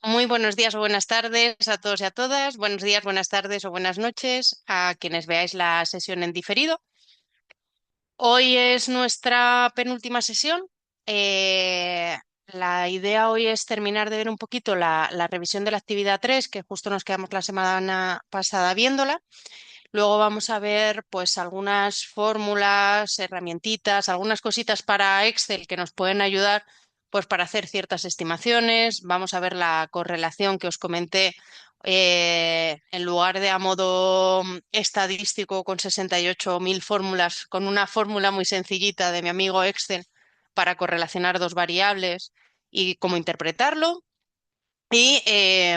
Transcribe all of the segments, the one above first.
Muy buenos días o buenas tardes a todos y a todas. Buenos días, buenas tardes o buenas noches a quienes veáis la sesión en diferido. Hoy es nuestra penúltima sesión. La idea hoy es terminar de ver un poquito la revisión de la actividad 3, que justo nos quedamos la semana pasada viéndola. Luego vamos a ver pues algunas fórmulas, herramientitas, algunas cositas para Excel que nos pueden ayudar pues para hacer ciertas estimaciones. Vamos a ver la correlación que os comenté en lugar de a modo estadístico con 68.000 fórmulas, con una fórmula muy sencillita de mi amigo Excel para correlacionar dos variables y cómo interpretarlo. Y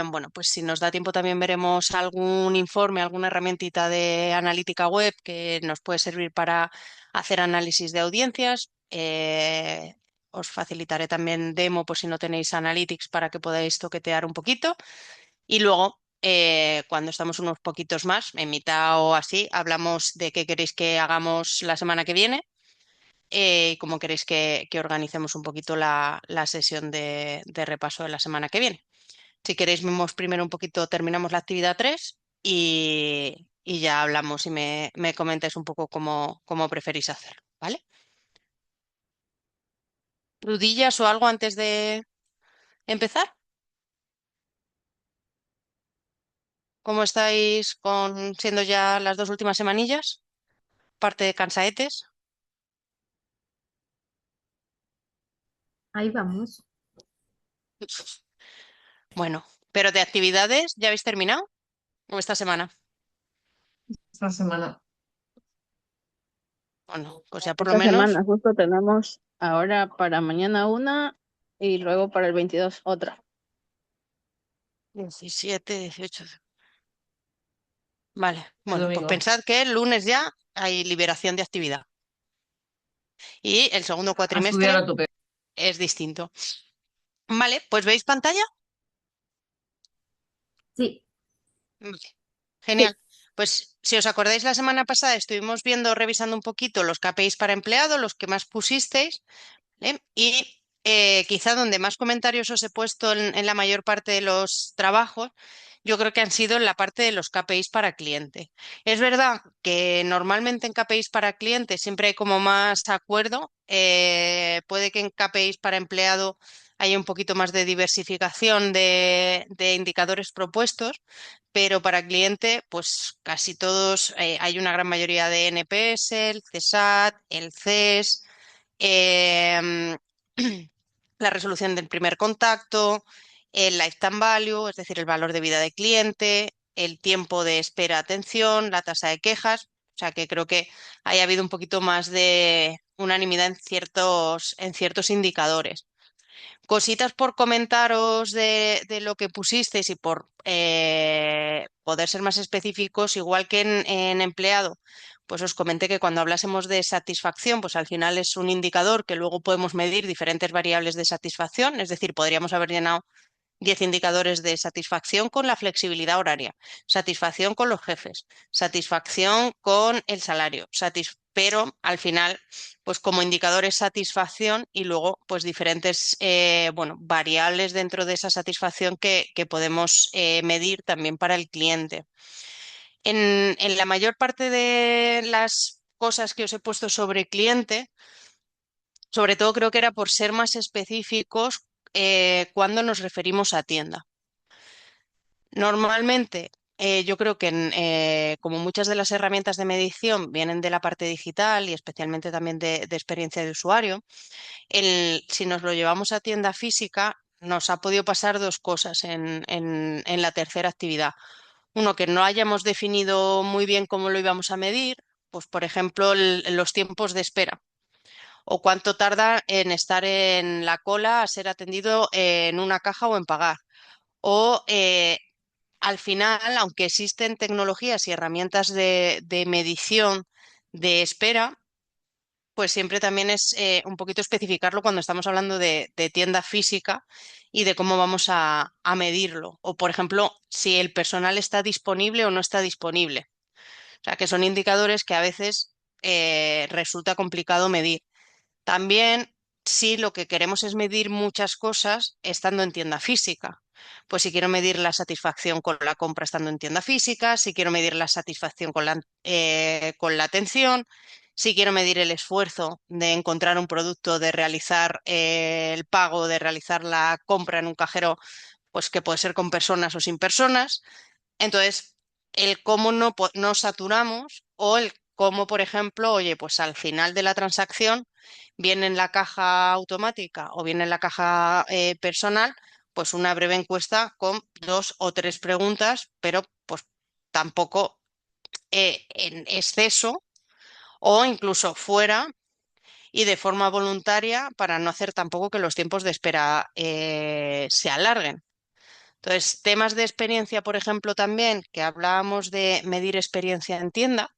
bueno, pues si nos da tiempo también veremos algún informe, alguna herramientita de analítica web que nos puede servir para hacer análisis de audiencias. Os facilitaré también demo por si no tenéis Analytics para que podáis toquetear un poquito. Y luego, cuando estamos unos poquitos más, en mitad o así, hablamos de qué queréis que hagamos la semana que viene y cómo queréis que organicemos un poquito la sesión de repaso de la semana que viene. Si queréis, vemos primero un poquito, terminamos la actividad 3 y ya hablamos y me comentáis un poco cómo preferís hacerlo, ¿vale? ¿Dudillas o algo antes de empezar? ¿Cómo estáis siendo ya las dos últimas semanillas? Parte de cansaetes. Ahí vamos. Bueno, pero de actividades, ¿ya habéis terminado? ¿O esta semana? Esta semana. Bueno, pues ya por lo Esta menos semana justo tenemos ahora para mañana una y luego para el 22 otra. 17, 18. Vale, El bueno, pues domingo. pensad que el lunes ya hay liberación de actividad y el segundo A estudiar cuatrimestre a tope. es distinto. Vale, pues ¿veis pantalla? Sí, Vale, Sí. genial. Pues si os acordáis, la semana pasada estuvimos viendo, revisando un poquito los KPIs para empleado, los que más pusisteis, ¿eh? Y quizá donde más comentarios os he puesto en la mayor parte de los trabajos, yo creo que han sido en la parte de los KPIs para cliente. Es verdad que normalmente en KPIs para cliente siempre hay como más acuerdo. Puede que en KPIs para empleado haya un poquito más de diversificación de indicadores propuestos, pero para cliente, pues casi todos, hay una gran mayoría de NPS, el CSAT, el CES, em, la resolución del primer contacto, el lifetime value, es decir, el valor de vida de cliente, el tiempo de espera-atención, la tasa de quejas. O sea que creo que haya habido un poquito más de unanimidad en ciertos indicadores. Cositas por comentaros de lo que pusisteis y por poder ser más específicos, igual que en empleado, pues os comenté que cuando hablásemos de satisfacción, pues al final es un indicador que luego podemos medir diferentes variables de satisfacción, es decir, podríamos haber llenado 10 indicadores de satisfacción con la flexibilidad horaria, satisfacción con los jefes, satisfacción con el salario, pero al final, pues como indicador es satisfacción y luego pues diferentes bueno, variables dentro de esa satisfacción que podemos medir también para el cliente. En la mayor parte de las cosas que os he puesto sobre cliente, sobre todo creo que era por ser más específicos cuando nos referimos a tienda. Normalmente, yo creo que como muchas de las herramientas de medición vienen de la parte digital y especialmente también de experiencia de usuario, si nos lo llevamos a tienda física, nos ha podido pasar dos cosas en la tercera actividad. Uno, que no hayamos definido muy bien cómo lo íbamos a medir, pues por ejemplo, los tiempos de espera o cuánto tarda en estar en la cola a ser atendido en una caja o en pagar. O al final, aunque existen tecnologías y herramientas de medición de espera, pues siempre también es un poquito especificarlo cuando estamos hablando de tienda física y de cómo vamos a medirlo. O, por ejemplo, si el personal está disponible o no está disponible. O sea, que son indicadores que a veces resulta complicado medir. También si lo que queremos es medir muchas cosas estando en tienda física. Pues si quiero medir la satisfacción con la compra estando en tienda física, si quiero medir la satisfacción con la atención, si quiero medir el esfuerzo de encontrar un producto, de realizar el pago, de realizar la compra en un cajero, pues que puede ser con personas o sin personas. Entonces, el cómo no saturamos o el cómo, por ejemplo, oye, pues al final de la transacción viene en la caja automática o viene en la caja personal, pues una breve encuesta con 2 o 3 preguntas, pero pues tampoco en exceso o incluso fuera y de forma voluntaria para no hacer tampoco que los tiempos de espera se alarguen. Entonces, temas de experiencia, por ejemplo, también, que hablábamos de medir experiencia en tienda,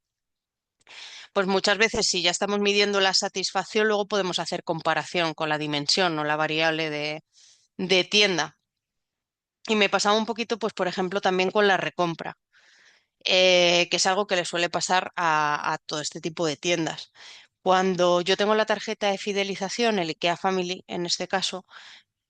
pues muchas veces si ya estamos midiendo la satisfacción, luego podemos hacer comparación con la dimensión o la variable de tienda. Y me pasaba un poquito, pues, por ejemplo, también con la recompra, que es algo que le suele pasar a todo este tipo de tiendas. Cuando yo tengo la tarjeta de fidelización, el IKEA Family en este caso,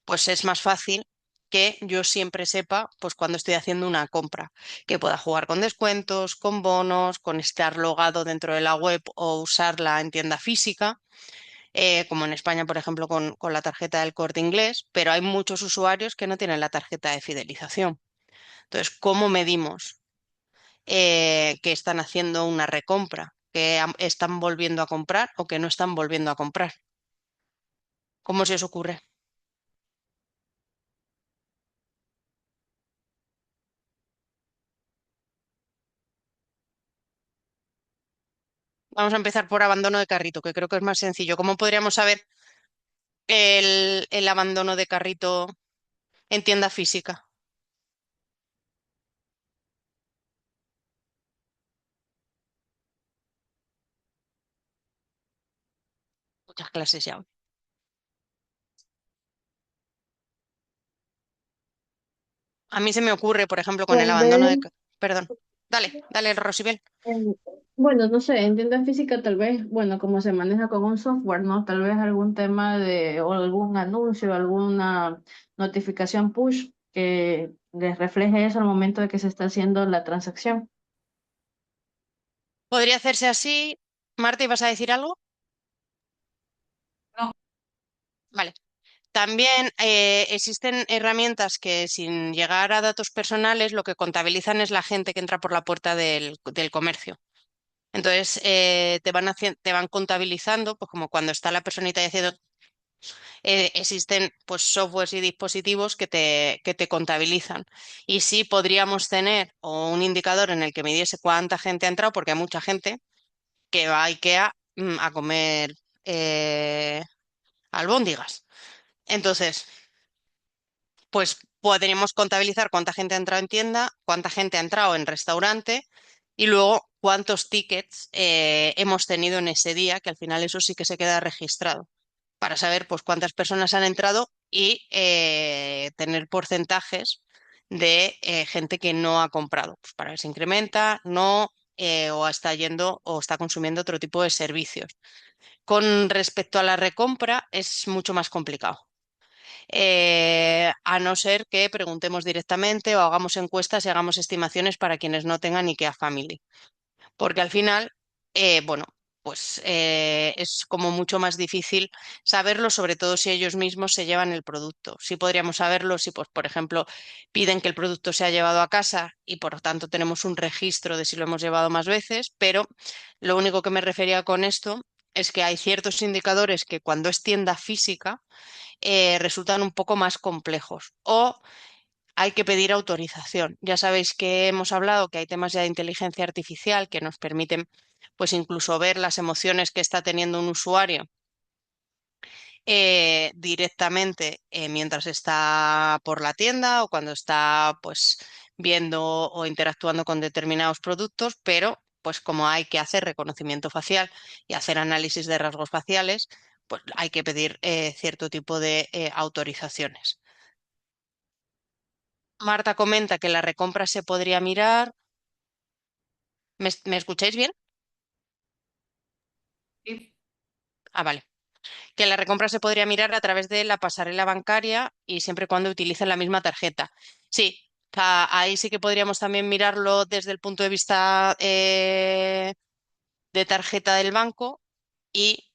pues es más fácil que yo siempre sepa, pues cuando estoy haciendo una compra, que pueda jugar con descuentos, con bonos, con estar logado dentro de la web o usarla en tienda física, como en España, por ejemplo, con la tarjeta del Corte Inglés, pero hay muchos usuarios que no tienen la tarjeta de fidelización. Entonces, ¿cómo medimos que están haciendo una recompra, que están volviendo a comprar o que no están volviendo a comprar? ¿Cómo se os ocurre? Vamos a empezar por abandono de carrito, que creo que es más sencillo. ¿Cómo podríamos saber el abandono de carrito en tienda física? Muchas clases ya hoy. A mí se me ocurre, por ejemplo, con el Tal abandono vez, de... Perdón. Dale, Rosibel. En- bueno, no sé, en tienda física tal vez, bueno, como se maneja con un software, ¿no? Tal vez algún tema de, o algún anuncio, alguna notificación push que les refleje eso al momento de que se está haciendo la transacción. ¿Podría hacerse así? Marta, ¿ibas a decir algo? no, Vale. También existen herramientas que sin llegar a datos personales lo que contabilizan es la gente que entra por la puerta del comercio. Entonces te van contabilizando, pues como cuando está la personita ahí haciendo existen pues softwares y dispositivos que te contabilizan. Y sí podríamos tener o un indicador en el que midiese cuánta gente ha entrado, porque hay mucha gente que va a IKEA a comer albóndigas. Entonces, pues podríamos contabilizar cuánta gente ha entrado en tienda, cuánta gente ha entrado en restaurante y luego cuántos tickets hemos tenido en ese día, que al final eso sí que se queda registrado para saber pues cuántas personas han entrado y tener porcentajes de gente que no ha comprado, pues para ver si incrementa, no, o está yendo o está consumiendo otro tipo de servicios. Con respecto a la recompra es mucho más complicado. A no ser que preguntemos directamente o hagamos encuestas y hagamos estimaciones para quienes no tengan IKEA Family porque al final, bueno, pues es como mucho más difícil saberlo, sobre todo si ellos mismos se llevan el producto. Sí podríamos saberlo si, pues, por ejemplo, piden que el producto se ha llevado a casa y por lo tanto tenemos un registro de si lo hemos llevado más veces, pero lo único que me refería con esto es que hay ciertos indicadores que cuando es tienda física resultan un poco más complejos o hay que pedir autorización. Ya sabéis que hemos hablado que hay temas ya de inteligencia artificial que nos permiten, pues incluso ver las emociones que está teniendo un usuario directamente mientras está por la tienda o cuando está, pues, viendo o interactuando con determinados productos, pero pues como hay que hacer reconocimiento facial y hacer análisis de rasgos faciales, pues hay que pedir cierto tipo de autorizaciones. Marta comenta que la recompra se podría mirar. ¿Me escucháis bien? sí, Ah, vale. que la recompra se podría mirar a través de la pasarela bancaria y siempre y cuando utilicen la misma tarjeta. Sí, ahí sí que podríamos también mirarlo desde el punto de vista de tarjeta del banco y,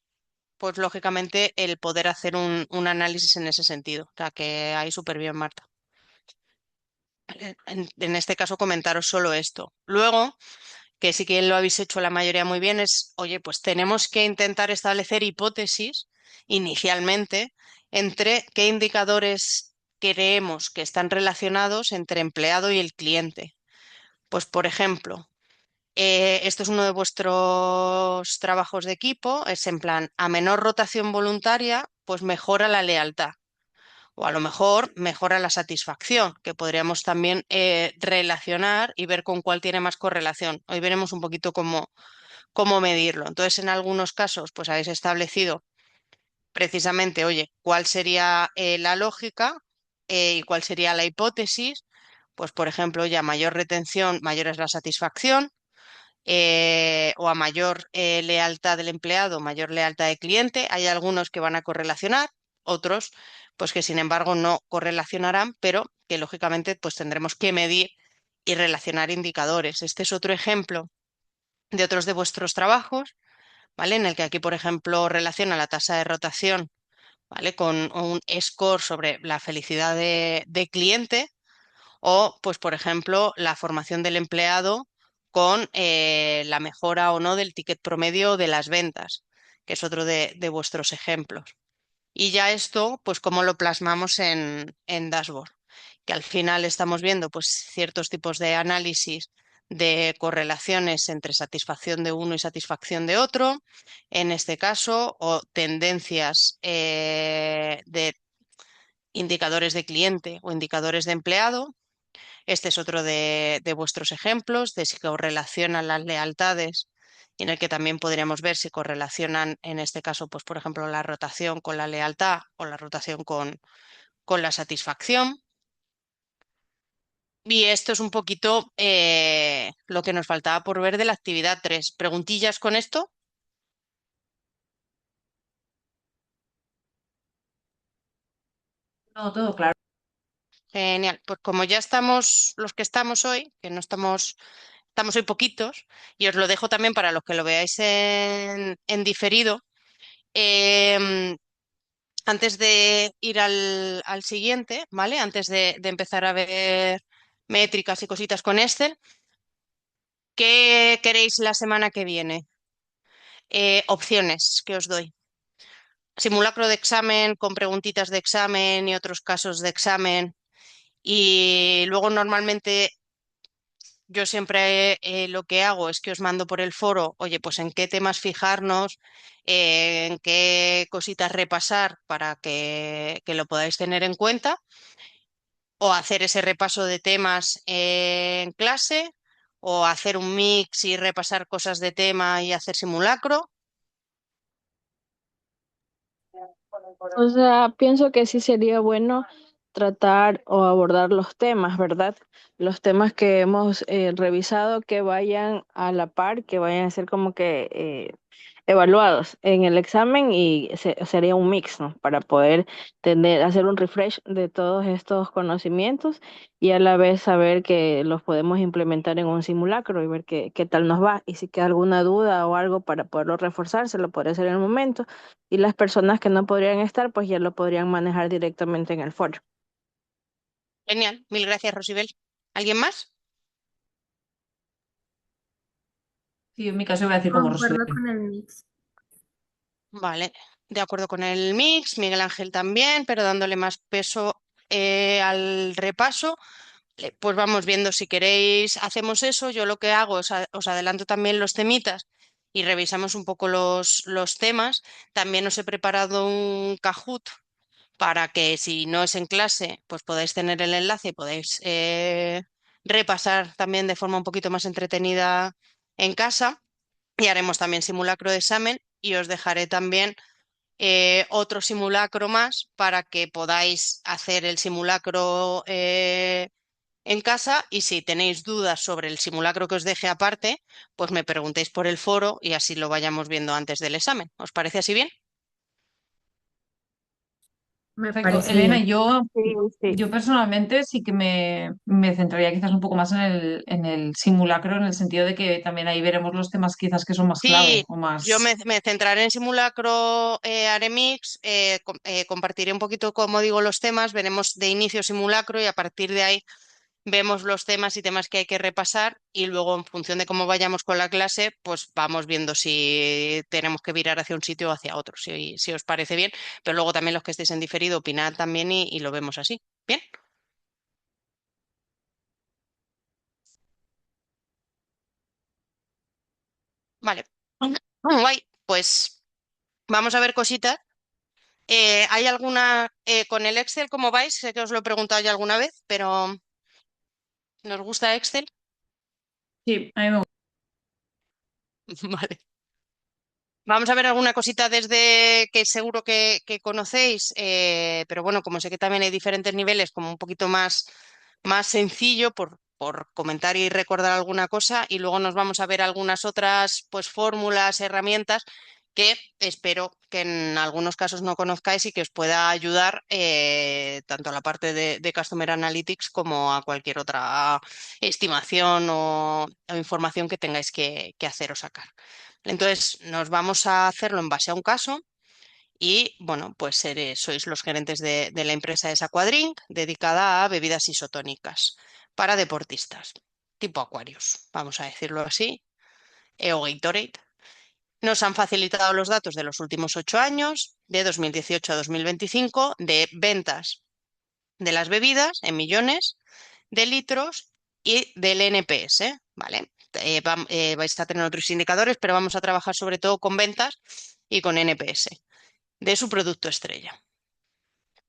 pues lógicamente, el poder hacer un análisis en ese sentido. O sea, que ahí súper bien, Marta. En este caso, comentaros solo esto. Luego, que sí que lo habéis hecho la mayoría muy bien, es, oye, pues tenemos que intentar establecer hipótesis inicialmente entre qué indicadores creemos que están relacionados entre empleado y el cliente. Pues, por ejemplo, esto es uno de vuestros trabajos de equipo, es en plan, a menor rotación voluntaria, pues mejora la lealtad. O a lo mejor mejora la satisfacción, que podríamos también relacionar y ver con cuál tiene más correlación. Hoy veremos un poquito cómo medirlo. Entonces, en algunos casos, pues habéis establecido precisamente, oye, cuál sería la lógica y cuál sería la hipótesis. Pues, por ejemplo, ya mayor retención, mayor es la satisfacción, o a mayor lealtad del empleado, mayor lealtad del cliente. Hay algunos que van a correlacionar, otros, pues que sin embargo no correlacionarán, pero que lógicamente pues tendremos que medir y relacionar indicadores. Este es otro ejemplo de otros de vuestros trabajos, ¿vale? En el que aquí, por ejemplo, relaciona la tasa de rotación, ¿vale? Con un score sobre la felicidad de cliente o, pues, por ejemplo, la formación del empleado con la mejora o no del ticket promedio de las ventas, que es otro de vuestros ejemplos. Y ya esto, pues, cómo lo plasmamos en Dashboard, que al final estamos viendo, pues, ciertos tipos de análisis de correlaciones entre satisfacción de uno y satisfacción de otro, en este caso, o tendencias de indicadores de cliente o indicadores de empleado. Este es otro de vuestros ejemplos, de si correlacionan las lealtades y en el que también podríamos ver si correlacionan, en este caso, pues por ejemplo, la rotación con la lealtad o la rotación con la satisfacción. Y esto es un poquito lo que nos faltaba por ver de la actividad 3. ¿Preguntillas con esto? No, todo claro. Genial. Pues como ya estamos los que estamos hoy, que no estamos, estamos hoy poquitos, y os lo dejo también para los que lo veáis en diferido. em, Antes de ir al siguiente, ¿vale? Antes de empezar a ver métricas y cositas con Excel, ¿qué queréis la semana que viene? Opciones que os doy. Simulacro de examen con preguntitas de examen y otros casos de examen. Y luego normalmente yo siempre lo que hago es que os mando por el foro, oye, pues en qué temas fijarnos, en qué cositas repasar para que lo podáis tener en cuenta. O hacer ese repaso de temas en clase, o hacer un mix y repasar cosas de tema y hacer simulacro. O sea, pienso que sí sería bueno tratar o abordar los temas, ¿verdad? Los temas que hemos revisado que vayan a la par, que vayan a ser como que evaluados en el examen y sería un mix, ¿no? Para poder tener, hacer un refresh de todos estos conocimientos y a la vez saber que los podemos implementar en un simulacro y ver qué tal nos va. Y si queda alguna duda o algo para poderlo reforzar, se lo puede hacer en el momento y las personas que no podrían estar, pues ya lo podrían manejar directamente en el foro. Genial, mil gracias, Rosibel. ¿Alguien más? Sí, en mi caso voy a decir como Rosibel. Concuerdo con el mix. Vale, de acuerdo con el mix, Miguel Ángel también, pero dándole más peso al repaso. Pues vamos viendo si queréis, hacemos eso. Yo lo que hago es os adelanto también los temitas y revisamos un poco los temas. También os he preparado un Kahoot para que si no es en clase, pues podáis tener el enlace y podáis repasar también de forma un poquito más entretenida en casa. Y haremos también simulacro de examen y os dejaré también otro simulacro más para que podáis hacer el simulacro en casa y si tenéis dudas sobre el simulacro que os deje aparte, pues me preguntéis por el foro y así lo vayamos viendo antes del examen. ¿Os parece así bien? Me Perfecto. parece Elena, bien. Sí, sí. yo personalmente sí que me centraría quizás un poco más en el simulacro, en el sentido de que también ahí veremos los temas quizás que son más clave Sí, o yo más... me centraré en simulacro Aremix, compartiré un poquito cómo digo los temas, veremos de inicio simulacro y a partir de ahí vemos los temas y temas que hay que repasar y luego en función de cómo vayamos con la clase, pues vamos viendo si tenemos que virar hacia un sitio o hacia otro, si os parece bien, pero luego también los que estéis en diferido, opinad también y lo vemos así. Bien, vale. Guay, pues vamos a ver cositas. ¿Hay alguna con el Excel, cómo vais? Sé que os lo he preguntado ya alguna vez, pero ¿nos gusta Excel? Sí, a mí me gusta. Vale. Vamos a ver alguna cosita desde que seguro que conocéis, pero bueno, como sé que también hay diferentes niveles, como un poquito más sencillo por comentar y recordar alguna cosa, y luego nos vamos a ver algunas otras pues fórmulas, herramientas que espero que en algunos casos no conozcáis y que os pueda ayudar tanto a la parte de Customer Analytics como a cualquier otra estimación o información que tengáis que hacer o sacar. Entonces, nos vamos a hacerlo en base a un caso y, bueno, pues sois los gerentes de la empresa esa Quadrink, dedicada a bebidas isotónicas para deportistas, tipo Aquarius, vamos a decirlo así, o Gatorade. Nos han facilitado los datos de los últimos 8 años, de 2018 a 2025, de ventas de las bebidas en millones de litros y del NPS, ¿vale? Vais a tener otros indicadores, pero vamos a trabajar sobre todo con ventas y con NPS de su producto estrella.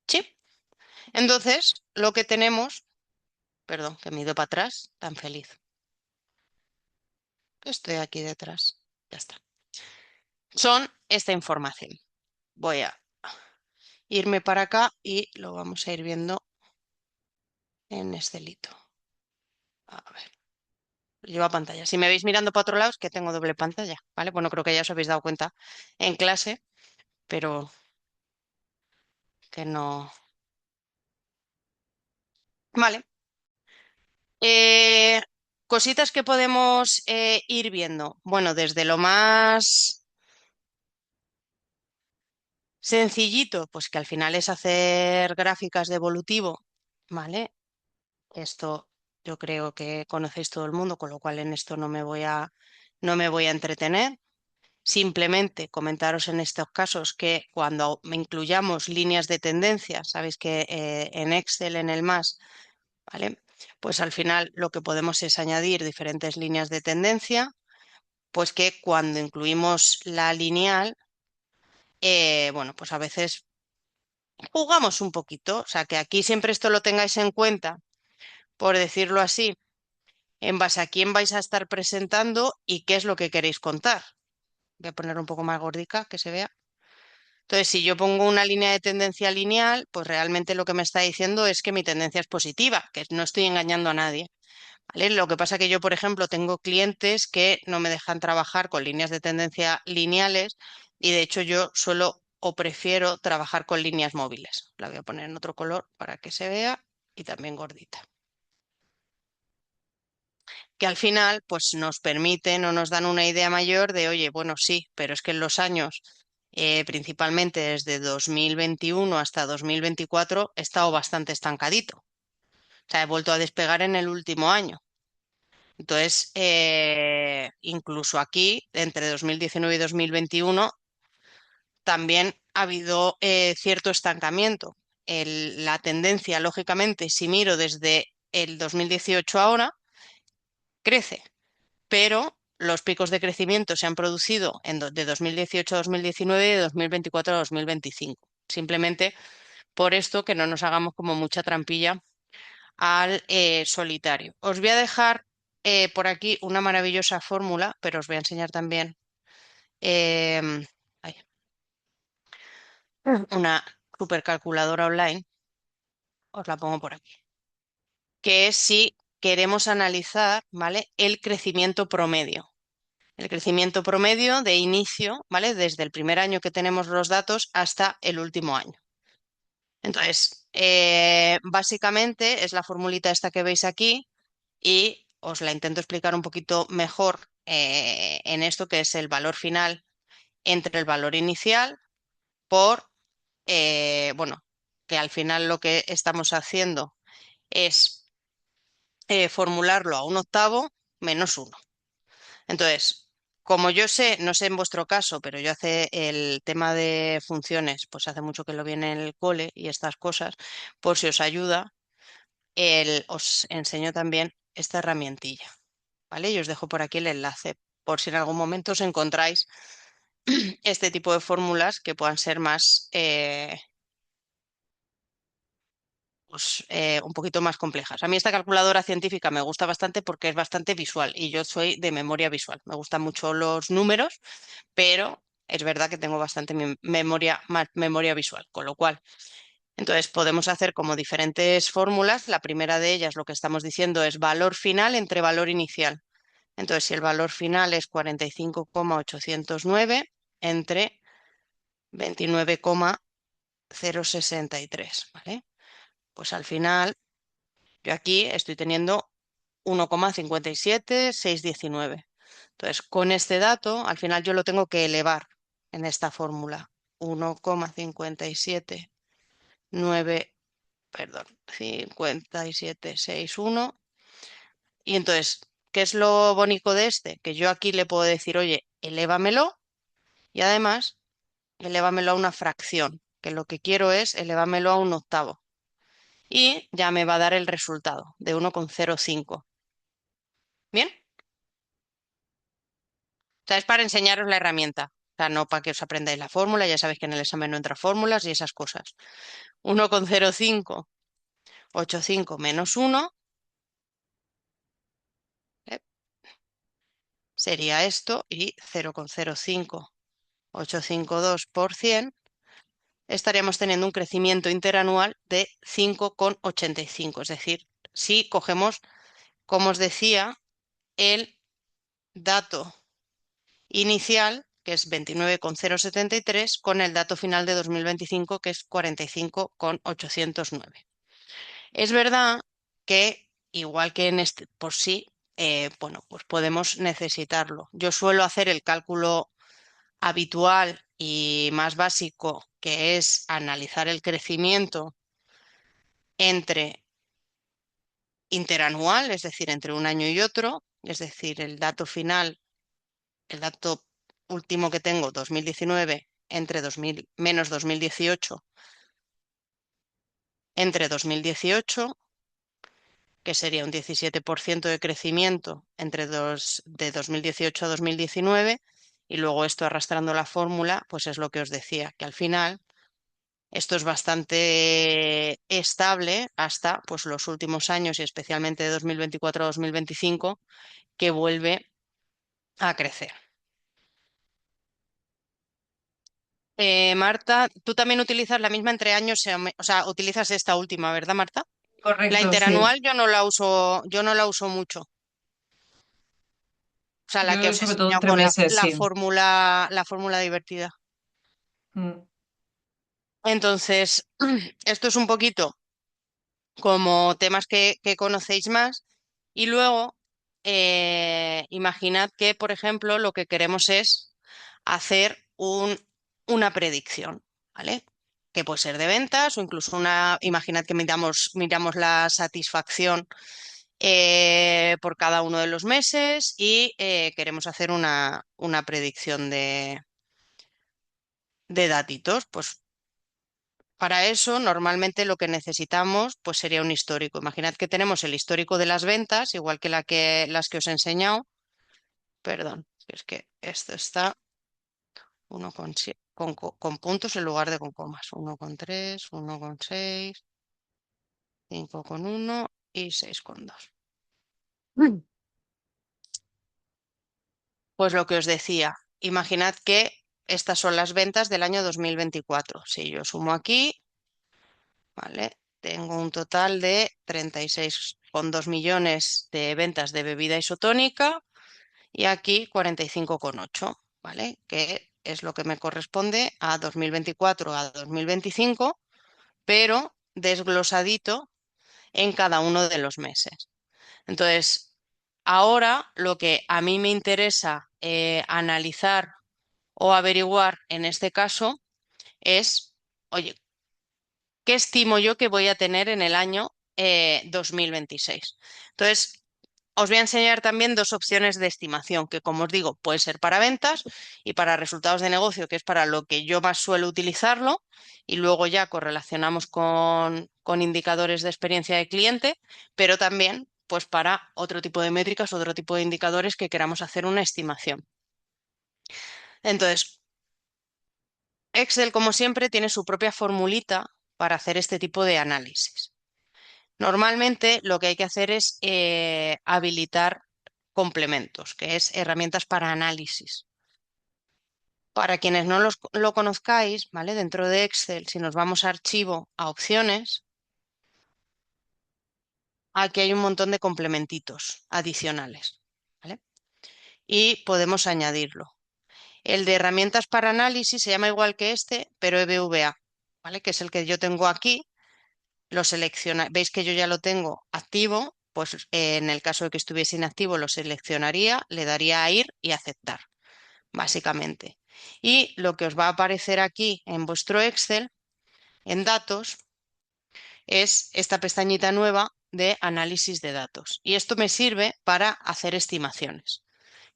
¿Sí? Entonces, lo que tenemos, perdón, que me he ido para atrás, tan feliz. Estoy aquí detrás. Ya está. Son esta información. Voy a irme para acá y lo vamos a ir viendo en este lito. A ver. Lleva pantalla. Si me veis mirando para otro lado, es que tengo doble pantalla, ¿vale? Bueno, creo que ya os habéis dado cuenta en clase, pero que no. Vale. Eh, Cositas que podemos ir viendo. Bueno, desde lo más sencillito, pues que al final es hacer gráficas de evolutivo, ¿vale? Esto yo creo que conocéis todo el mundo, con lo cual en esto no me voy a entretener. Simplemente comentaros en estos casos que cuando incluyamos líneas de tendencia, sabéis que en Excel, en el más, ¿vale? Pues al final lo que podemos es añadir diferentes líneas de tendencia, pues que cuando incluimos la lineal, bueno, pues a veces jugamos un poquito, o sea que aquí siempre esto lo tengáis en cuenta, por decirlo así, en base a quién vais a estar presentando y qué es lo que queréis contar. Voy a poner un poco más gordica que se vea. Entonces, si yo pongo una línea de tendencia lineal, pues realmente lo que me está diciendo es que mi tendencia es positiva, que no estoy engañando a nadie, ¿vale? Lo que pasa que yo, por ejemplo, tengo clientes que no me dejan trabajar con líneas de tendencia lineales y de hecho yo suelo o prefiero trabajar con líneas móviles. La voy a poner en otro color para que se vea y también gordita. Que al final pues nos permiten o nos dan una idea mayor de, oye, bueno, sí, pero es que en los años, principalmente desde 2021 hasta 2024, he estado bastante estancadito. O sea, he vuelto a despegar en el último año. Entonces, incluso aquí, entre 2019 y 2021, también ha habido cierto estancamiento. La tendencia, lógicamente, si miro desde el 2018 ahora, crece, pero los picos de crecimiento se han producido de 2018 a 2019 y de 2024 a 2025. Simplemente por esto que no nos hagamos como mucha trampilla al solitario. Os voy a dejar por aquí una maravillosa fórmula, pero os voy a enseñar también ay, una supercalculadora online. Os la pongo por aquí. Que es si queremos analizar, ¿vale? El crecimiento promedio. El crecimiento promedio de inicio, ¿vale? Desde el primer año que tenemos los datos hasta el último año. Entonces, básicamente es la formulita esta que veis aquí y os la intento explicar un poquito mejor en esto que es el valor final entre el valor inicial por, bueno, que al final lo que estamos haciendo es formularlo a un octavo menos uno. Entonces, como yo sé, no sé en vuestro caso, pero yo hace el tema de funciones, pues hace mucho que lo viene en el cole y estas cosas, por si os ayuda, os enseño también esta herramientilla, ¿vale? Y os dejo por aquí el enlace, por si en algún momento os encontráis este tipo de fórmulas que puedan ser más, pues, un poquito más complejas. A mí esta calculadora científica me gusta bastante porque es bastante visual y yo soy de memoria visual. Me gustan mucho los números, pero es verdad que tengo bastante memoria, más memoria visual, con lo cual, entonces podemos hacer como diferentes fórmulas. La primera de ellas, lo que estamos diciendo es valor final entre valor inicial. Entonces, si el valor final es 45,809 entre 29,063, ¿vale? Pues al final, yo aquí estoy teniendo 1,57619. Entonces, con este dato, al final yo lo tengo que elevar en esta fórmula. 1,579, perdón, 5761. Y entonces, ¿qué es lo bonito de este? Que yo aquí le puedo decir, oye, elévamelo y además, elévamelo a una fracción, que lo que quiero es elevármelo a un octavo. Y ya me va a dar el resultado de 1,05. ¿Bien? O sea, es para enseñaros la herramienta. O sea, no para que os aprendáis la fórmula, ya sabéis que en el examen no entra fórmulas y esas cosas. 1,0585 menos 1 sería esto y 0,05852 por 100 estaríamos teniendo un crecimiento interanual de 5,85. Es decir, si cogemos, como os decía, el dato inicial, que es 29,073, con el dato final de 2025, que es 45,809. Es verdad que, igual que en este, por sí, bueno, pues podemos necesitarlo. Yo suelo hacer el cálculo habitual y más básico, que es analizar el crecimiento entre interanual, es decir, entre un año y otro, es decir, el dato final, el dato último que tengo, 2019, entre 2000, menos 2018, entre 2018, que sería un 17% de crecimiento de 2018 a 2019, y luego esto arrastrando la fórmula, pues es lo que os decía, que al final esto es bastante estable hasta pues, los últimos años y especialmente de 2024 a 2025, que vuelve a crecer. Marta, tú también utilizas la misma entre años, o sea, utilizas esta última, ¿verdad, Marta? La Correcto, sí. interanual yo no la uso mucho. O sea, la que Yo os he sobre todo enseñado entre con meses, sí. la fórmula divertida. Mm. Entonces, esto es un poquito como temas que conocéis más. Y luego, imaginad que, por ejemplo, lo que queremos es hacer una predicción, ¿vale? Que puede ser de ventas o incluso imaginad que miramos la satisfacción por cada uno de los meses y queremos hacer una predicción de datitos. Pues para eso, normalmente lo que necesitamos pues sería un histórico. Imaginad que tenemos el histórico de las ventas, igual que, las que os he enseñado. Perdón, es que esto está uno con puntos en lugar de con comas. 1,3, 1,6, 5,1 y 6,2. Pues lo que os decía, imaginad que estas son las ventas del año 2024. Si yo sumo aquí, ¿vale? Tengo un total de 36,2 millones de ventas de bebida isotónica y aquí 45,8, ¿vale? Que es lo que me corresponde a 2024 a 2025, pero desglosadito en cada uno de los meses. Entonces, ahora lo que a mí me interesa analizar o averiguar en este caso es, oye, ¿qué estimo yo que voy a tener en el año 2026? Entonces, os voy a enseñar también dos opciones de estimación, que como os digo, pueden ser para ventas y para resultados de negocio, que es para lo que yo más suelo utilizarlo, y luego ya correlacionamos con indicadores de experiencia de cliente, pero también pues para otro tipo de métricas, otro tipo de indicadores que queramos hacer una estimación. Entonces, Excel, como siempre, tiene su propia formulita para hacer este tipo de análisis. Normalmente lo que hay que hacer es habilitar complementos, que es herramientas para análisis. Para quienes no lo conozcáis, ¿vale? Dentro de Excel, si nos vamos a archivo, a opciones, aquí hay un montón de complementitos adicionales, ¿vale? Y podemos añadirlo. El de herramientas para análisis se llama igual que este, pero EBVA, ¿vale? Que es el que yo tengo aquí. Lo selecciona, veis que yo ya lo tengo activo, pues en el caso de que estuviese inactivo lo seleccionaría, le daría a ir y aceptar, básicamente. Y lo que os va a aparecer aquí en vuestro Excel, en datos, es esta pestañita nueva de análisis de datos. Y esto me sirve para hacer estimaciones,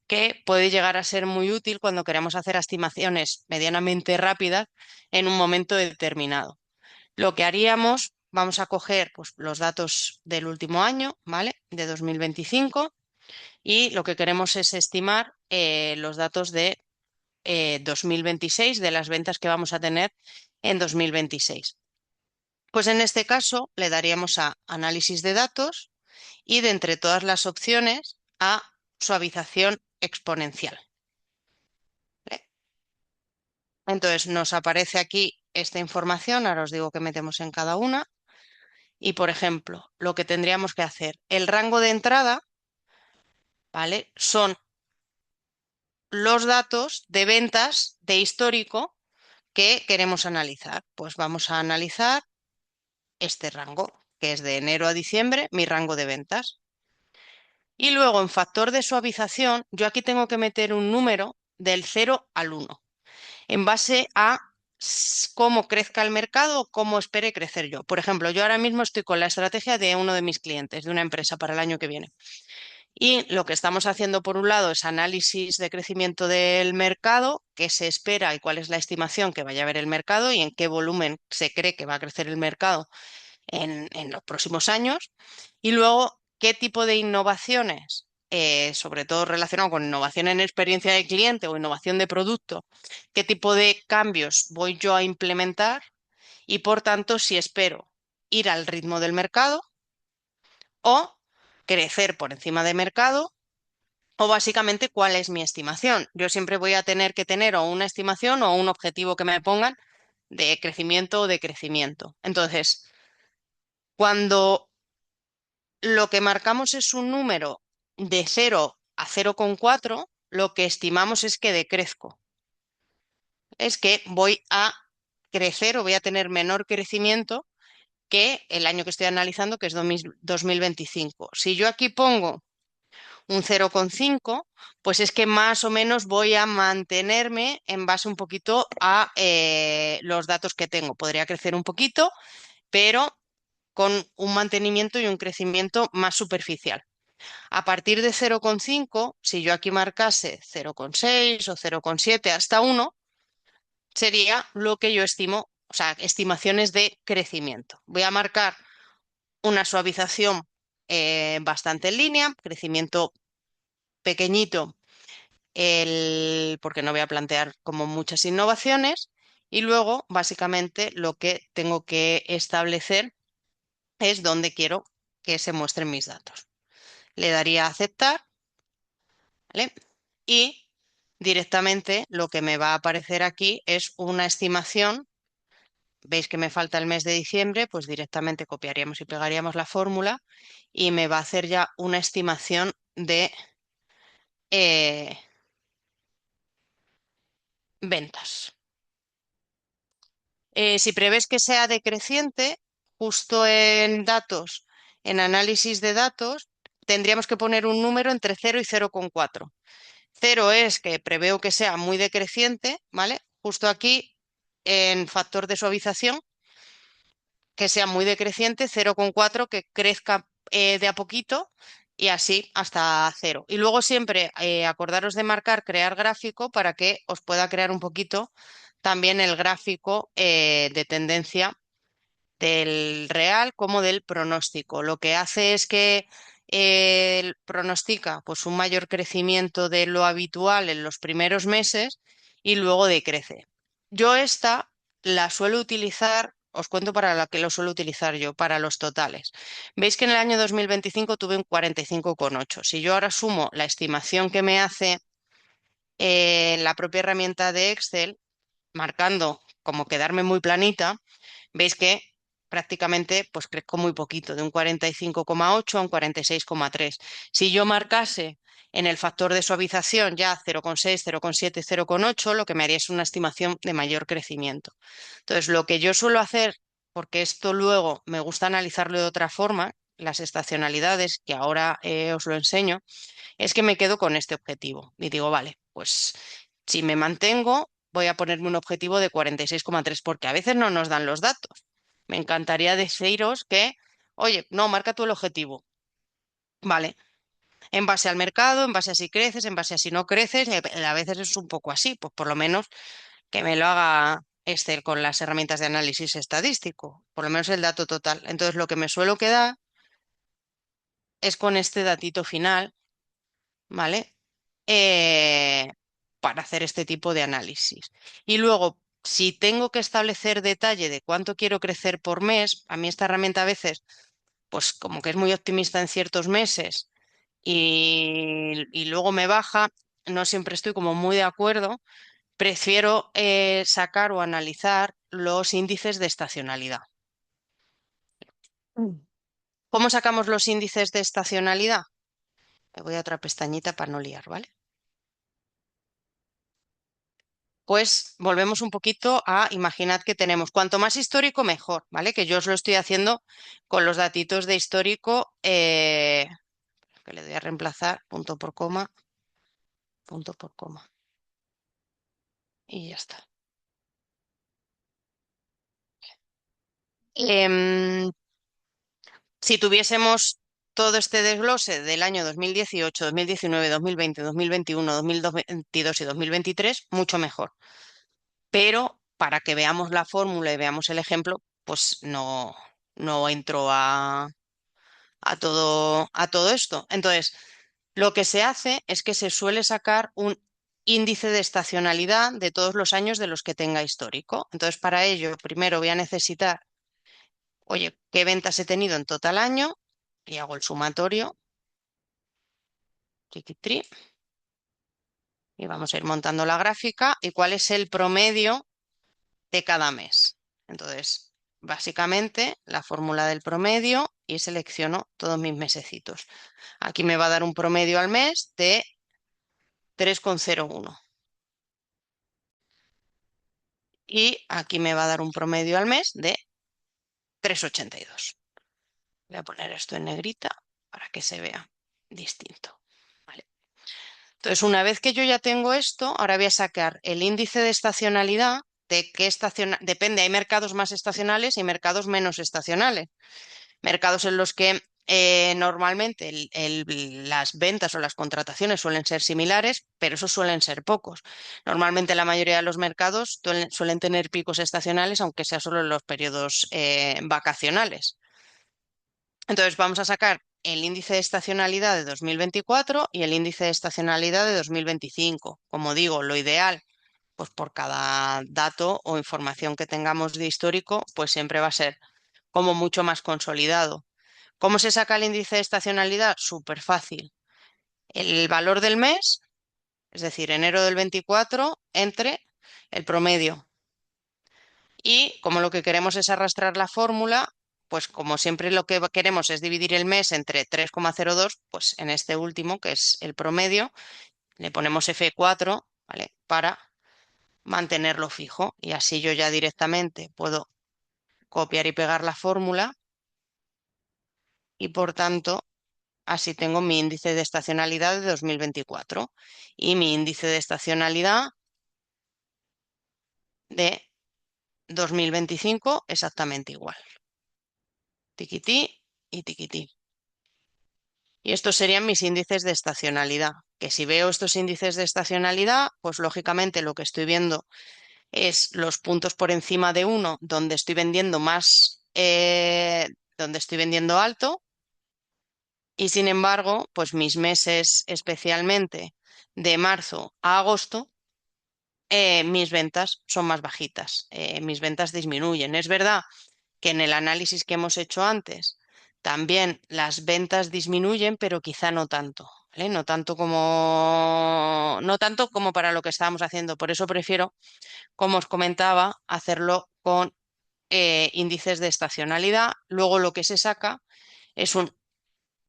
que puede llegar a ser muy útil cuando queremos hacer estimaciones medianamente rápidas en un momento determinado. Lo que haríamos, vamos a coger pues, los datos del último año, ¿vale? De 2025, y lo que queremos es estimar los datos de 2026, de las ventas que vamos a tener en 2026. Pues en este caso le daríamos a análisis de datos y de entre todas las opciones a suavización exponencial. ¿Vale? Entonces nos aparece aquí esta información, ahora os digo que metemos en cada una. Y, por ejemplo, lo que tendríamos que hacer, el rango de entrada, ¿vale? Son los datos de ventas de histórico que queremos analizar. Pues vamos a analizar este rango, que es de enero a diciembre, mi rango de ventas. Y luego en factor de suavización, yo aquí tengo que meter un número del 0 al 1, en base a cómo crezca el mercado o cómo espere crecer yo. Por ejemplo, yo ahora mismo estoy con la estrategia de uno de mis clientes, de una empresa para el año que viene. Y lo que estamos haciendo, por un lado, es análisis de crecimiento del mercado, qué se espera y cuál es la estimación que vaya a haber el mercado y en qué volumen se cree que va a crecer el mercado en los próximos años. Y luego, qué tipo de innovaciones, sobre todo relacionado con innovación en experiencia de cliente o innovación de producto, qué tipo de cambios voy yo a implementar y, por tanto, si espero ir al ritmo del mercado o crecer por encima de mercado o básicamente cuál es mi estimación. Yo siempre voy a tener que tener o una estimación o un objetivo que me pongan de crecimiento o de crecimiento. Entonces, cuando lo que marcamos es un número de 0 a 0,4, lo que estimamos es que decrezco. Es que voy a crecer o voy a tener menor crecimiento que el año que estoy analizando, que es 2025. Si yo aquí pongo un 0,5, pues es que más o menos voy a mantenerme en base un poquito a los datos que tengo. Podría crecer un poquito, pero con un mantenimiento y un crecimiento más superficial. A partir de 0,5, si yo aquí marcase 0,6 o 0,7 hasta 1, sería lo que yo estimo, o sea, estimaciones de crecimiento. Voy a marcar una suavización bastante en línea, crecimiento pequeñito, porque no voy a plantear como muchas innovaciones. Y luego, básicamente, lo que tengo que establecer es dónde quiero que se muestren mis datos. Le daría a aceptar, ¿vale? Y directamente lo que me va a aparecer aquí es una estimación. Veis que me falta el mes de diciembre, pues directamente copiaríamos y pegaríamos la fórmula y me va a hacer ya una estimación de eh, ventas. Si prevés que sea decreciente, justo en datos, en análisis de datos, tendríamos que poner un número entre 0 y 0,4. 0 es que preveo que sea muy decreciente, ¿vale? Justo aquí, en factor de suavización, que sea muy decreciente, 0,4 que crezca de a poquito y así hasta 0. Y luego siempre acordaros de marcar crear gráfico para que os pueda crear un poquito también el gráfico de tendencia del real como del pronóstico. Lo que hace es que pronostica pues un mayor crecimiento de lo habitual en los primeros meses y luego decrece. Yo esta la suelo utilizar, os cuento para la que lo suelo utilizar yo, para los totales. Veis que en el año 2025 tuve un 45,8. Si yo ahora sumo la estimación que me hace la propia herramienta de Excel, marcando como quedarme muy planita, veis que prácticamente pues crezco muy poquito, de un 45,8 a un 46,3. Si yo marcase en el factor de suavización ya 0,6, 0,7, 0,8, lo que me haría es una estimación de mayor crecimiento. Entonces, lo que yo suelo hacer, porque esto luego me gusta analizarlo de otra forma, las estacionalidades, que ahora os lo enseño, es que me quedo con este objetivo y digo, vale, pues si me mantengo, voy a ponerme un objetivo de 46,3 porque a veces no nos dan los datos. Me encantaría deciros que, oye, no, marca tú el objetivo. Vale, en base al mercado, en base a si creces, en base a si no creces, a veces es un poco así, pues por lo menos que me lo haga Excel con las herramientas de análisis estadístico, por lo menos el dato total. Entonces, lo que me suelo quedar es con este datito final, ¿vale? eh, para hacer este tipo de análisis. Y luego, si tengo que establecer detalle de cuánto quiero crecer por mes, a mí esta herramienta a veces, pues como que es muy optimista en ciertos meses y luego me baja, no siempre estoy como muy de acuerdo, prefiero sacar o analizar los índices de estacionalidad. Mm. ¿Cómo sacamos los índices de estacionalidad? Me voy a otra pestañita para no liar, ¿vale? Pues volvemos un poquito a, imaginad que tenemos, cuanto más histórico, mejor, ¿vale? Que yo os lo estoy haciendo con los datitos de histórico, que le doy a reemplazar punto por coma, y ya está. Em, si tuviésemos todo este desglose del año 2018, 2019, 2020, 2021, 2022 y 2023, mucho mejor. Pero para que veamos la fórmula y veamos el ejemplo, pues no entro a todo esto. Entonces, lo que se hace es que se suele sacar un índice de estacionalidad de todos los años de los que tenga histórico. Entonces, para ello, primero voy a necesitar, oye, qué ventas he tenido en total año y hago el sumatorio, triqui-tri, y vamos a ir montando la gráfica y cuál es el promedio de cada mes. Entonces, básicamente, la fórmula del promedio y selecciono todos mis mesecitos. Aquí me va a dar un promedio al mes de 3,01 y aquí me va a dar un promedio al mes de 3,82. Voy a poner esto en negrita para que se vea distinto. Vale. Entonces, una vez que yo ya tengo esto, ahora voy a sacar el índice de estacionalidad. De qué depende, hay mercados más estacionales y mercados menos estacionales. Mercados en los que normalmente las ventas o las contrataciones suelen ser similares, pero esos suelen ser pocos. Normalmente la mayoría de los mercados suelen tener picos estacionales, aunque sea solo en los periodos vacacionales. Entonces vamos a sacar el índice de estacionalidad de 2024 y el índice de estacionalidad de 2025. Como digo, lo ideal, pues por cada dato o información que tengamos de histórico, pues siempre va a ser como mucho más consolidado. ¿Cómo se saca el índice de estacionalidad? Súper fácil. El valor del mes, es decir, enero del 24, entre el promedio. Y como lo que queremos es arrastrar la fórmula, pues como siempre lo que queremos es dividir el mes entre 3,02, pues en este último, que es el promedio, le ponemos F4, ¿vale? Para mantenerlo fijo y así yo ya directamente puedo copiar y pegar la fórmula y por tanto así tengo mi índice de estacionalidad de 2024 y mi índice de estacionalidad de 2025 exactamente igual. Tiquití y tiquití. Y estos serían mis índices de estacionalidad, que si veo estos índices de estacionalidad, pues lógicamente lo que estoy viendo es los puntos por encima de uno donde estoy vendiendo más, donde estoy vendiendo alto, y sin embargo, pues mis meses especialmente de marzo a agosto, mis ventas son más bajitas, mis ventas disminuyen. Es verdad que en el análisis que hemos hecho antes, también las ventas disminuyen, pero quizá no tanto, ¿vale? No tanto como para lo que estábamos haciendo. Por eso prefiero, como os comentaba, hacerlo con índices de estacionalidad. Luego lo que se saca es un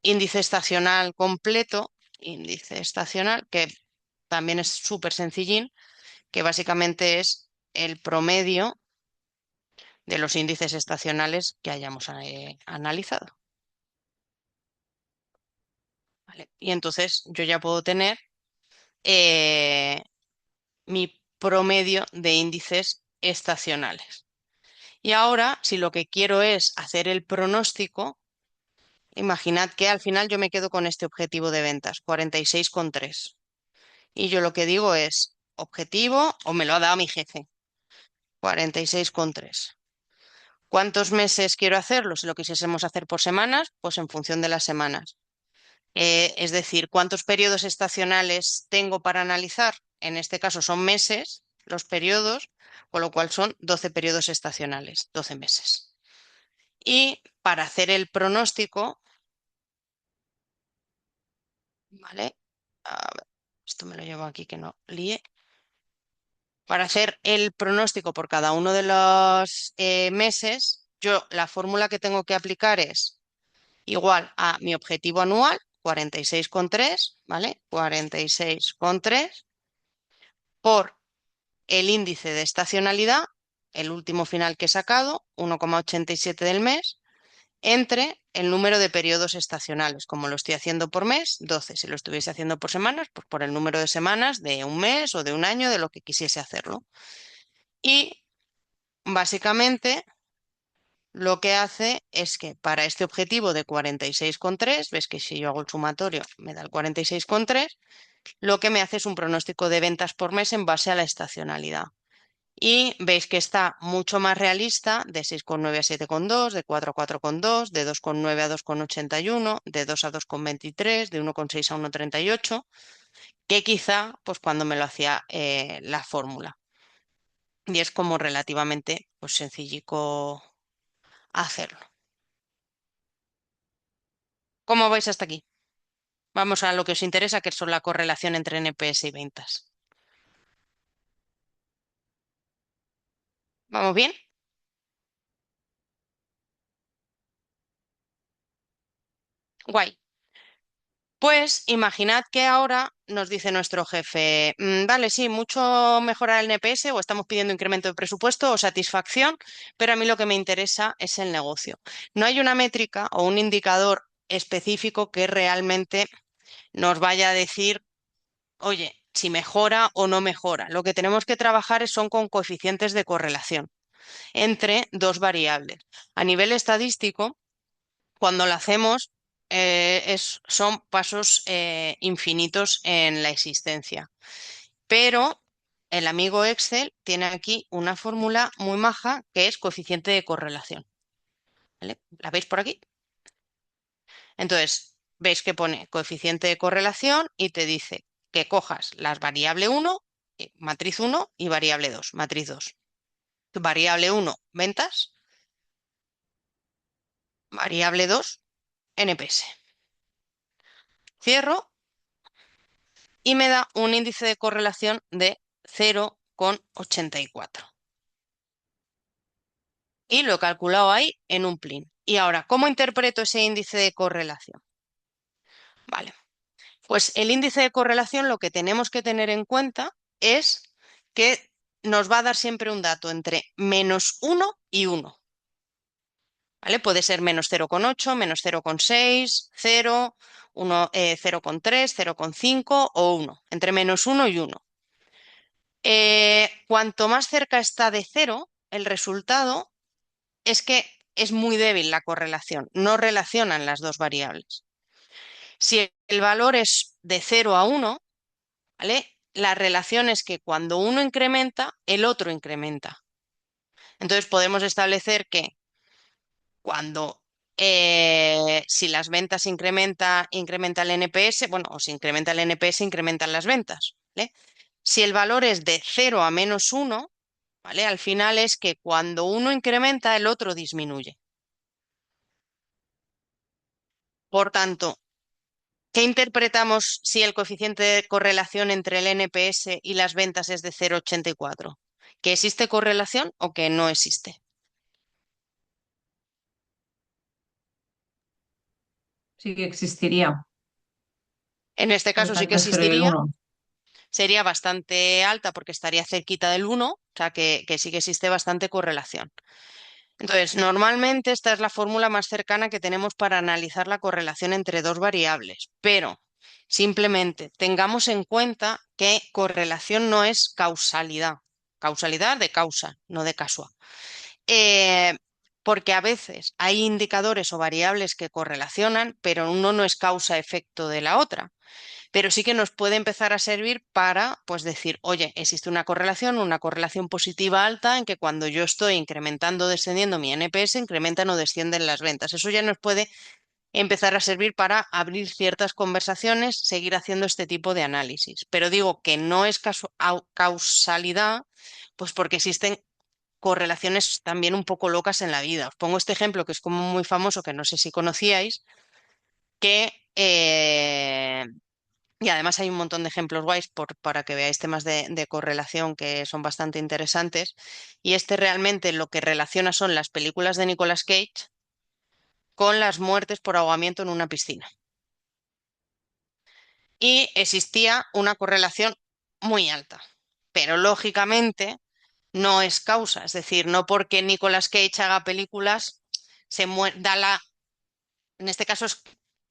índice estacional completo, índice estacional, que también es súper sencillín, que básicamente es el promedio de los índices estacionales que hayamos analizado. ¿Vale? Y entonces yo ya puedo tener eh, mi promedio de índices estacionales. Y ahora, si lo que quiero es hacer el pronóstico, imaginad que al final yo me quedo con este objetivo de ventas, 46,3. Y yo lo que digo es objetivo, o me lo ha dado mi jefe, 46,3. ¿Cuántos meses quiero hacerlo? Si lo quisiésemos hacer por semanas, pues en función de las semanas. Es decir, ¿cuántos periodos estacionales tengo para analizar? En este caso son meses los periodos, con lo cual son 12 periodos estacionales, 12 meses. Y para hacer el pronóstico, ¿vale? A ver, esto me lo llevo aquí que no líe. Para hacer el pronóstico por cada uno de los meses, yo la fórmula que tengo que aplicar es igual a mi objetivo anual, 46,3, ¿vale? 46,3 por el índice de estacionalidad, el último final que he sacado, 1,87 del mes, entre el número de periodos estacionales. Como lo estoy haciendo por mes, 12. Si lo estuviese haciendo por semanas, pues por el número de semanas de un mes o de un año, de lo que quisiese hacerlo. Y básicamente lo que hace es que para este objetivo de 46,3, ves que si yo hago el sumatorio me da el 46,3, lo que me hace es un pronóstico de ventas por mes en base a la estacionalidad. Y veis que está mucho más realista de 6,9 a 7,2, de 4 a 4,2, de 2,9 a 2,81, de 2 a 2,23, de 1,6 a 1,38, que quizá pues cuando me lo hacía la fórmula. Y es como relativamente pues sencillico hacerlo. ¿Cómo vais hasta aquí? Vamos a lo que os interesa, que son la correlación entre NPS y ventas. ¿Vamos bien? Guay. Pues imaginad que ahora nos dice nuestro jefe, vale, sí, mucho mejorar el NPS o estamos pidiendo incremento de presupuesto o satisfacción, pero a mí lo que me interesa es el negocio. No hay una métrica o un indicador específico que realmente nos vaya a decir, oye, si mejora o no mejora. Lo que tenemos que trabajar son con coeficientes de correlación entre dos variables. A nivel estadístico, cuando lo hacemos, son pasos infinitos en la existencia. Pero el amigo Excel tiene aquí una fórmula muy maja que es coeficiente de correlación. ¿Vale? ¿La veis por aquí? Entonces, veis que pone coeficiente de correlación y te dice que cojas las variable 1, matriz 1 y variable 2, matriz 2. Variable 1, ventas. Variable 2, NPS. Cierro y me da un índice de correlación de 0,84. Y lo he calculado ahí en un plin. Y ahora, ¿cómo interpreto ese índice de correlación? Vale, pues el índice de correlación lo que tenemos que tener en cuenta es que nos va a dar siempre un dato entre -1 y 1. ¿Vale? Puede ser -0,8, -0,6, 0, 1, 0,3, 0,5 o 1, entre -1 y 1. Cuanto más cerca está de 0, el resultado es que es muy débil la correlación, no relacionan las dos variables. Si el valor es de 0 a 1, ¿vale? La relación es que cuando uno incrementa, el otro incrementa. Entonces podemos establecer que cuando si las ventas incrementa el NPS, bueno, o si incrementa el NPS, incrementan las ventas, ¿vale? Si el valor es de 0 a -1, ¿vale? Al final es que cuando uno incrementa, el otro disminuye. Por tanto, ¿qué interpretamos si el coeficiente de correlación entre el NPS y las ventas es de 0,84? ¿Que existe correlación o que no existe? Sí que existiría, En este porque caso está sí que entre el 0 y el existiría, 1. sería bastante alta porque estaría cerquita del 1, o sea que sí que existe bastante correlación. Entonces, normalmente esta es la fórmula más cercana que tenemos para analizar la correlación entre dos variables, pero simplemente tengamos en cuenta que correlación no es causalidad. Causalidad de causa, no de casual. Eh, Porque a veces hay indicadores o variables que correlacionan, pero uno no es causa-efecto de la otra. Pero sí que nos puede empezar a servir para, pues, decir, oye, existe una correlación positiva alta en que cuando yo estoy incrementando o descendiendo mi NPS, incrementan o descienden las ventas. Eso ya nos puede empezar a servir para abrir ciertas conversaciones, seguir haciendo este tipo de análisis. Pero digo que no es causalidad, pues porque existen correlaciones también un poco locas en la vida. Os pongo este ejemplo que es como muy famoso, que no sé si conocíais, que y además hay un montón de ejemplos guays para que veáis temas de correlación que son bastante interesantes. Y este realmente lo que relaciona son las películas de Nicolas Cage con las muertes por ahogamiento en una piscina. Y existía una correlación muy alta, pero lógicamente no es causa. Es decir, no porque Nicolas Cage haga películas da la, en este caso es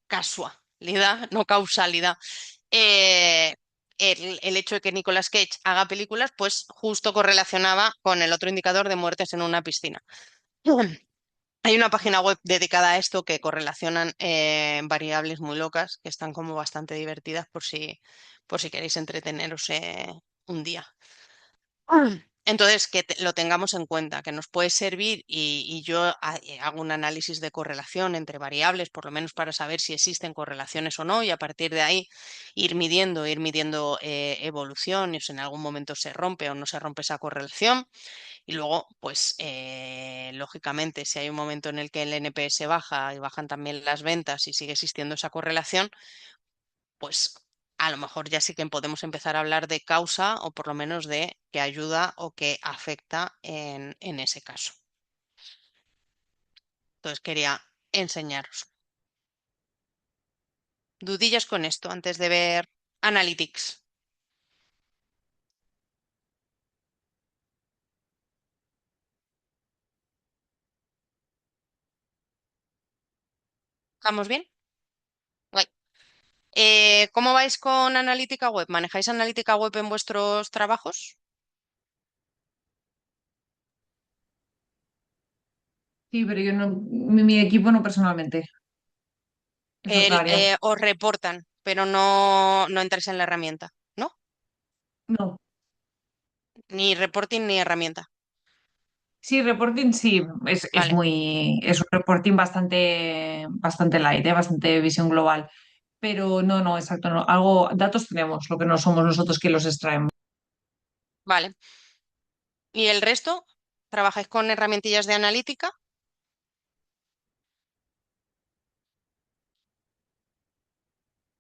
casualidad, no causalidad. eh, el hecho de que Nicolas Cage haga películas, pues justo correlacionaba con el otro indicador de muertes en una piscina. Hay una página web dedicada a esto que correlacionan variables muy locas, que están como bastante divertidas por si queréis entreteneros un día. Entonces, que lo tengamos en cuenta, que nos puede servir y yo hago un análisis de correlación entre variables, por lo menos para saber si existen correlaciones o no, y a partir de ahí ir midiendo evolución, y si en algún momento se rompe o no se rompe esa correlación. Y luego, pues, lógicamente, si hay un momento en el que el NPS baja y bajan también las ventas y sigue existiendo esa correlación, pues a lo mejor ya sí que podemos empezar a hablar de causa o por lo menos de que ayuda o que afecta en ese caso. Entonces quería enseñaros. Dudillas con esto antes de ver Analytics. ¿Estamos bien? Guay. ¿Cómo vais con analítica web? ¿Manejáis analítica web en vuestros trabajos? Sí, pero yo no, mi equipo no personalmente, es otra área. Os reportan, pero no entráis en la herramienta, ¿no? No. Ni reporting ni herramienta. Sí, reporting sí, Vale, es un reporting bastante light, bastante visión global. Pero no, no, exacto, no. Algo, datos tenemos, lo que no somos nosotros que los extraemos. vale. ¿Y el resto? ¿Trabajáis con herramientillas de analítica?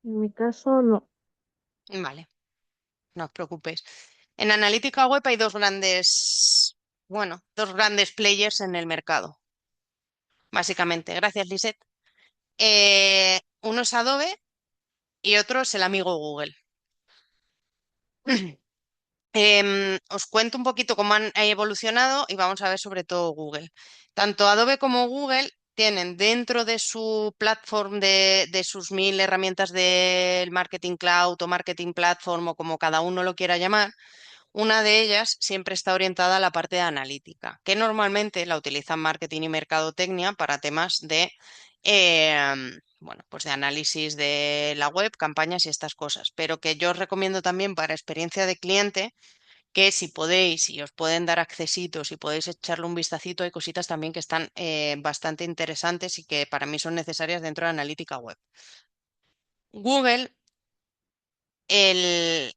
En mi caso, no. Vale, no os preocupéis. En analítica web hay dos grandes players en el mercado, básicamente. Gracias, Lisette. Uno es Adobe y otro es el amigo Google. Os cuento un poquito cómo han evolucionado y vamos a ver sobre todo Google. Tanto Adobe como Google tienen dentro de su platform de sus 1000 herramientas del Marketing Cloud o Marketing Platform o como cada uno lo quiera llamar, una de ellas siempre está orientada a la parte de analítica, que normalmente la utilizan marketing y mercadotecnia para temas de, bueno, pues de análisis de la web, campañas y estas cosas, pero que yo os recomiendo también para experiencia de cliente que si podéis y os pueden dar accesitos y podéis echarle un vistacito, hay cositas también que están bastante interesantes y que para mí son necesarias dentro de analítica web. Google el,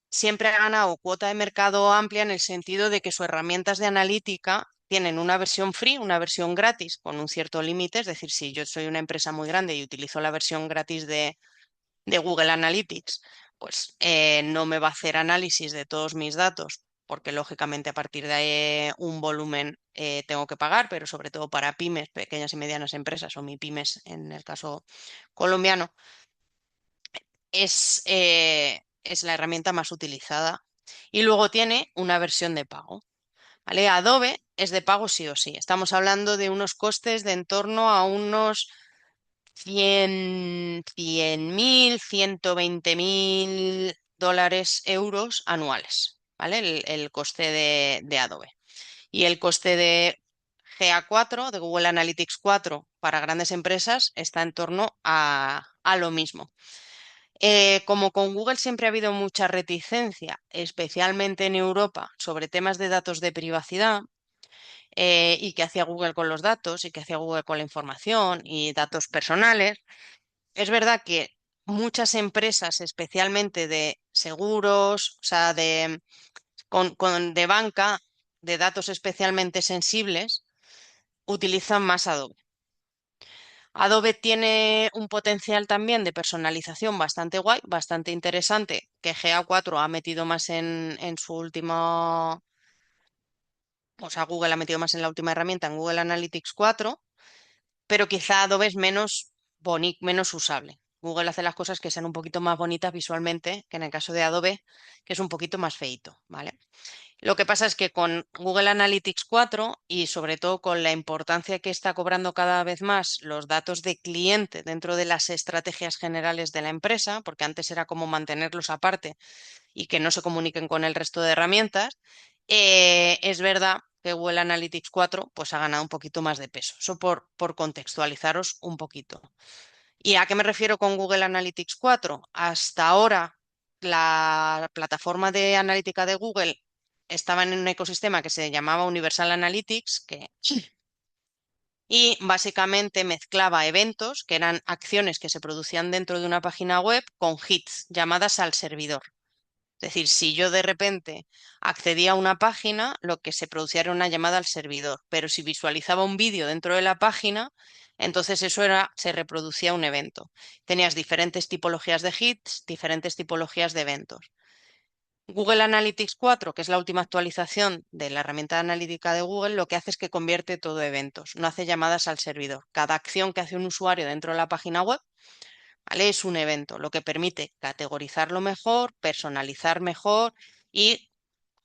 siempre ha ganado cuota de mercado amplia en el sentido de que sus herramientas de analítica tienen una versión free, una versión gratis con un cierto límite, es decir, si yo soy una empresa muy grande y utilizo la versión gratis de Google Analytics, pues no me va a hacer análisis de todos mis datos, porque lógicamente a partir de un volumen tengo que pagar, pero sobre todo para pymes, pequeñas y medianas empresas o mi pymes en el caso colombiano, es la herramienta más utilizada. Y luego tiene una versión de pago. ¿Vale? Adobe es de pago sí o sí. Estamos hablando de unos costes de en torno a unos 100.000, 120.000 dólares, euros anuales, ¿vale? El coste de Adobe. Y el coste de GA4, de Google Analytics 4, para grandes empresas está en torno a lo mismo. Como con Google siempre ha habido mucha reticencia, especialmente en Europa, sobre temas de datos de privacidad, y qué hacía Google con los datos y qué hacía Google con la información y datos personales. Es verdad que muchas empresas, especialmente de seguros, o sea, de banca, de datos especialmente sensibles, utilizan más Adobe. Adobe tiene un potencial también de personalización bastante guay, bastante interesante, que GA4 ha metido más en su último, o sea, Google ha metido más en la última herramienta, en Google Analytics 4, pero quizá Adobe es menos usable. Google hace las cosas que sean un poquito más bonitas visualmente que en el caso de Adobe, que es un poquito más feito, ¿vale? Lo que pasa es que con Google Analytics 4 y sobre todo con la importancia que está cobrando cada vez más los datos de cliente dentro de las estrategias generales de la empresa, porque antes era como mantenerlos aparte y que no se comuniquen con el resto de herramientas, es verdad que Google Analytics 4 pues ha ganado un poquito más de peso. Eso por contextualizaros un poquito. ¿Y a qué me refiero con Google Analytics 4? Hasta ahora la plataforma de analítica de Google estaba en un ecosistema que se llamaba Universal Analytics, y básicamente mezclaba eventos, que eran acciones que se producían dentro de una página web, con hits, llamadas al servidor. Es decir, si yo de repente accedía a una página, lo que se producía era una llamada al servidor, pero si visualizaba un vídeo dentro de la página, entonces se reproducía un evento. Tenías diferentes tipologías de hits, diferentes tipologías de eventos. Google Analytics 4, que es la última actualización de la herramienta analítica de Google, lo que hace es que convierte todo eventos, no hace llamadas al servidor. Cada acción que hace un usuario dentro de la página web, ¿vale? Es un evento, lo que permite categorizarlo mejor, personalizar mejor y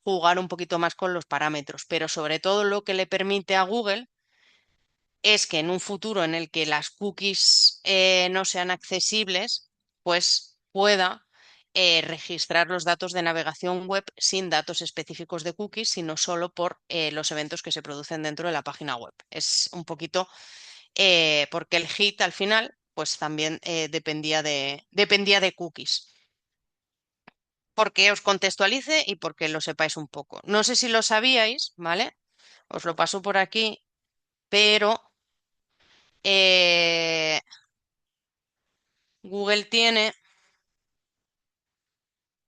jugar un poquito más con los parámetros. Pero sobre todo lo que le permite a Google es que en un futuro en el que las cookies no sean accesibles, pues pueda registrar los datos de navegación web sin datos específicos de cookies, sino solo por los eventos que se producen dentro de la página web. Es un poquito porque el hit al final, pues también dependía de cookies. Porque os contextualice y porque lo sepáis un poco. No sé si lo sabíais, ¿vale? Os lo paso por aquí, pero eh, Google tiene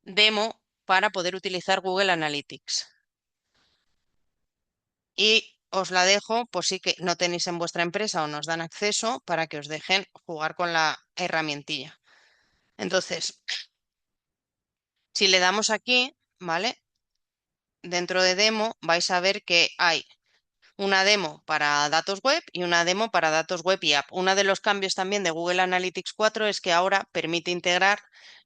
demo para poder utilizar Google Analytics. Y os la dejo por si que no tenéis en vuestra empresa o nos dan acceso para que os dejen jugar con la herramientilla. Entonces, si le damos aquí, ¿vale? Dentro de demo vais a ver que hay una demo para datos web y una demo para datos web y app. Uno de los cambios también de Google Analytics 4 es que ahora permite integrar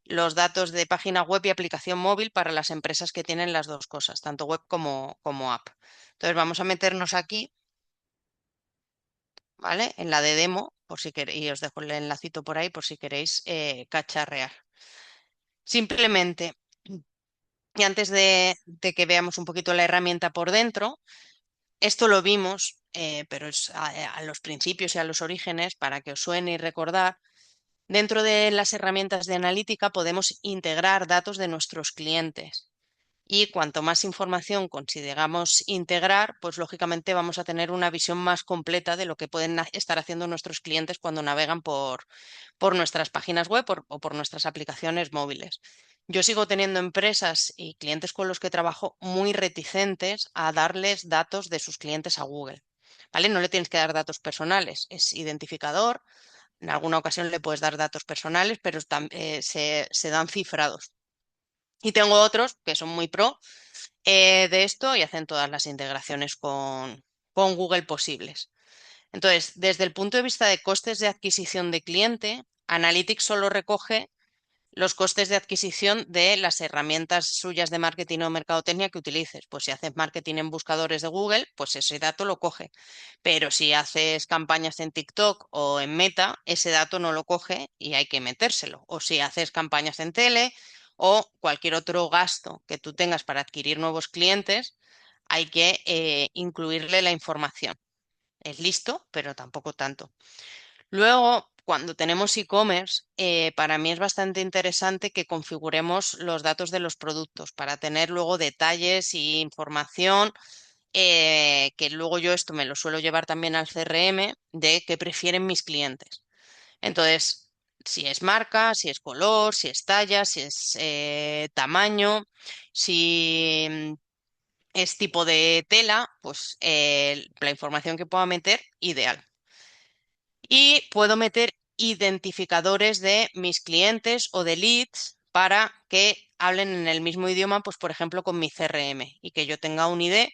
los datos de página web y aplicación móvil para las empresas que tienen las dos cosas, tanto web como app. Entonces vamos a meternos aquí, ¿vale? En la de demo, por si queréis, y os dejo el enlacito por ahí por si queréis cacharrear. Simplemente, y antes de que veamos un poquito la herramienta por dentro, esto lo vimos, pero es a los principios y a los orígenes, para que os suene y recordar. Dentro de las herramientas de analítica podemos integrar datos de nuestros clientes. Y cuanto más información consideramos integrar, pues lógicamente vamos a tener una visión más completa de lo que pueden estar haciendo nuestros clientes cuando navegan por nuestras páginas web o por nuestras aplicaciones móviles. Yo sigo teniendo empresas y clientes con los que trabajo muy reticentes a darles datos de sus clientes a Google. ¿Vale? No le tienes que dar datos personales, es identificador. En alguna ocasión le puedes dar datos personales, pero se dan cifrados. Y tengo otros que son muy pro de esto y hacen todas las integraciones con Google posibles. Entonces, desde el punto de vista de costes de adquisición de cliente, Analytics solo recoge los costes de adquisición de las herramientas suyas de marketing o mercadotecnia que utilices. Pues si haces marketing en buscadores de Google, pues ese dato lo coge. Pero si haces campañas en TikTok o en Meta, ese dato no lo coge y hay que metérselo. O si haces campañas en tele o cualquier otro gasto que tú tengas para adquirir nuevos clientes, hay que incluirle la información. Es listo, pero tampoco tanto. Luego, cuando tenemos e-commerce, para mí es bastante interesante que configuremos los datos de los productos para tener luego detalles e información, que luego yo esto me lo suelo llevar también al CRM de qué prefieren mis clientes. Entonces, si es marca, si es color, si es talla, si es tamaño, si es tipo de tela, pues la información que pueda meter, ideal. Y puedo meter identificadores de mis clientes o de leads para que hablen en el mismo idioma, pues por ejemplo con mi CRM y que yo tenga un ID,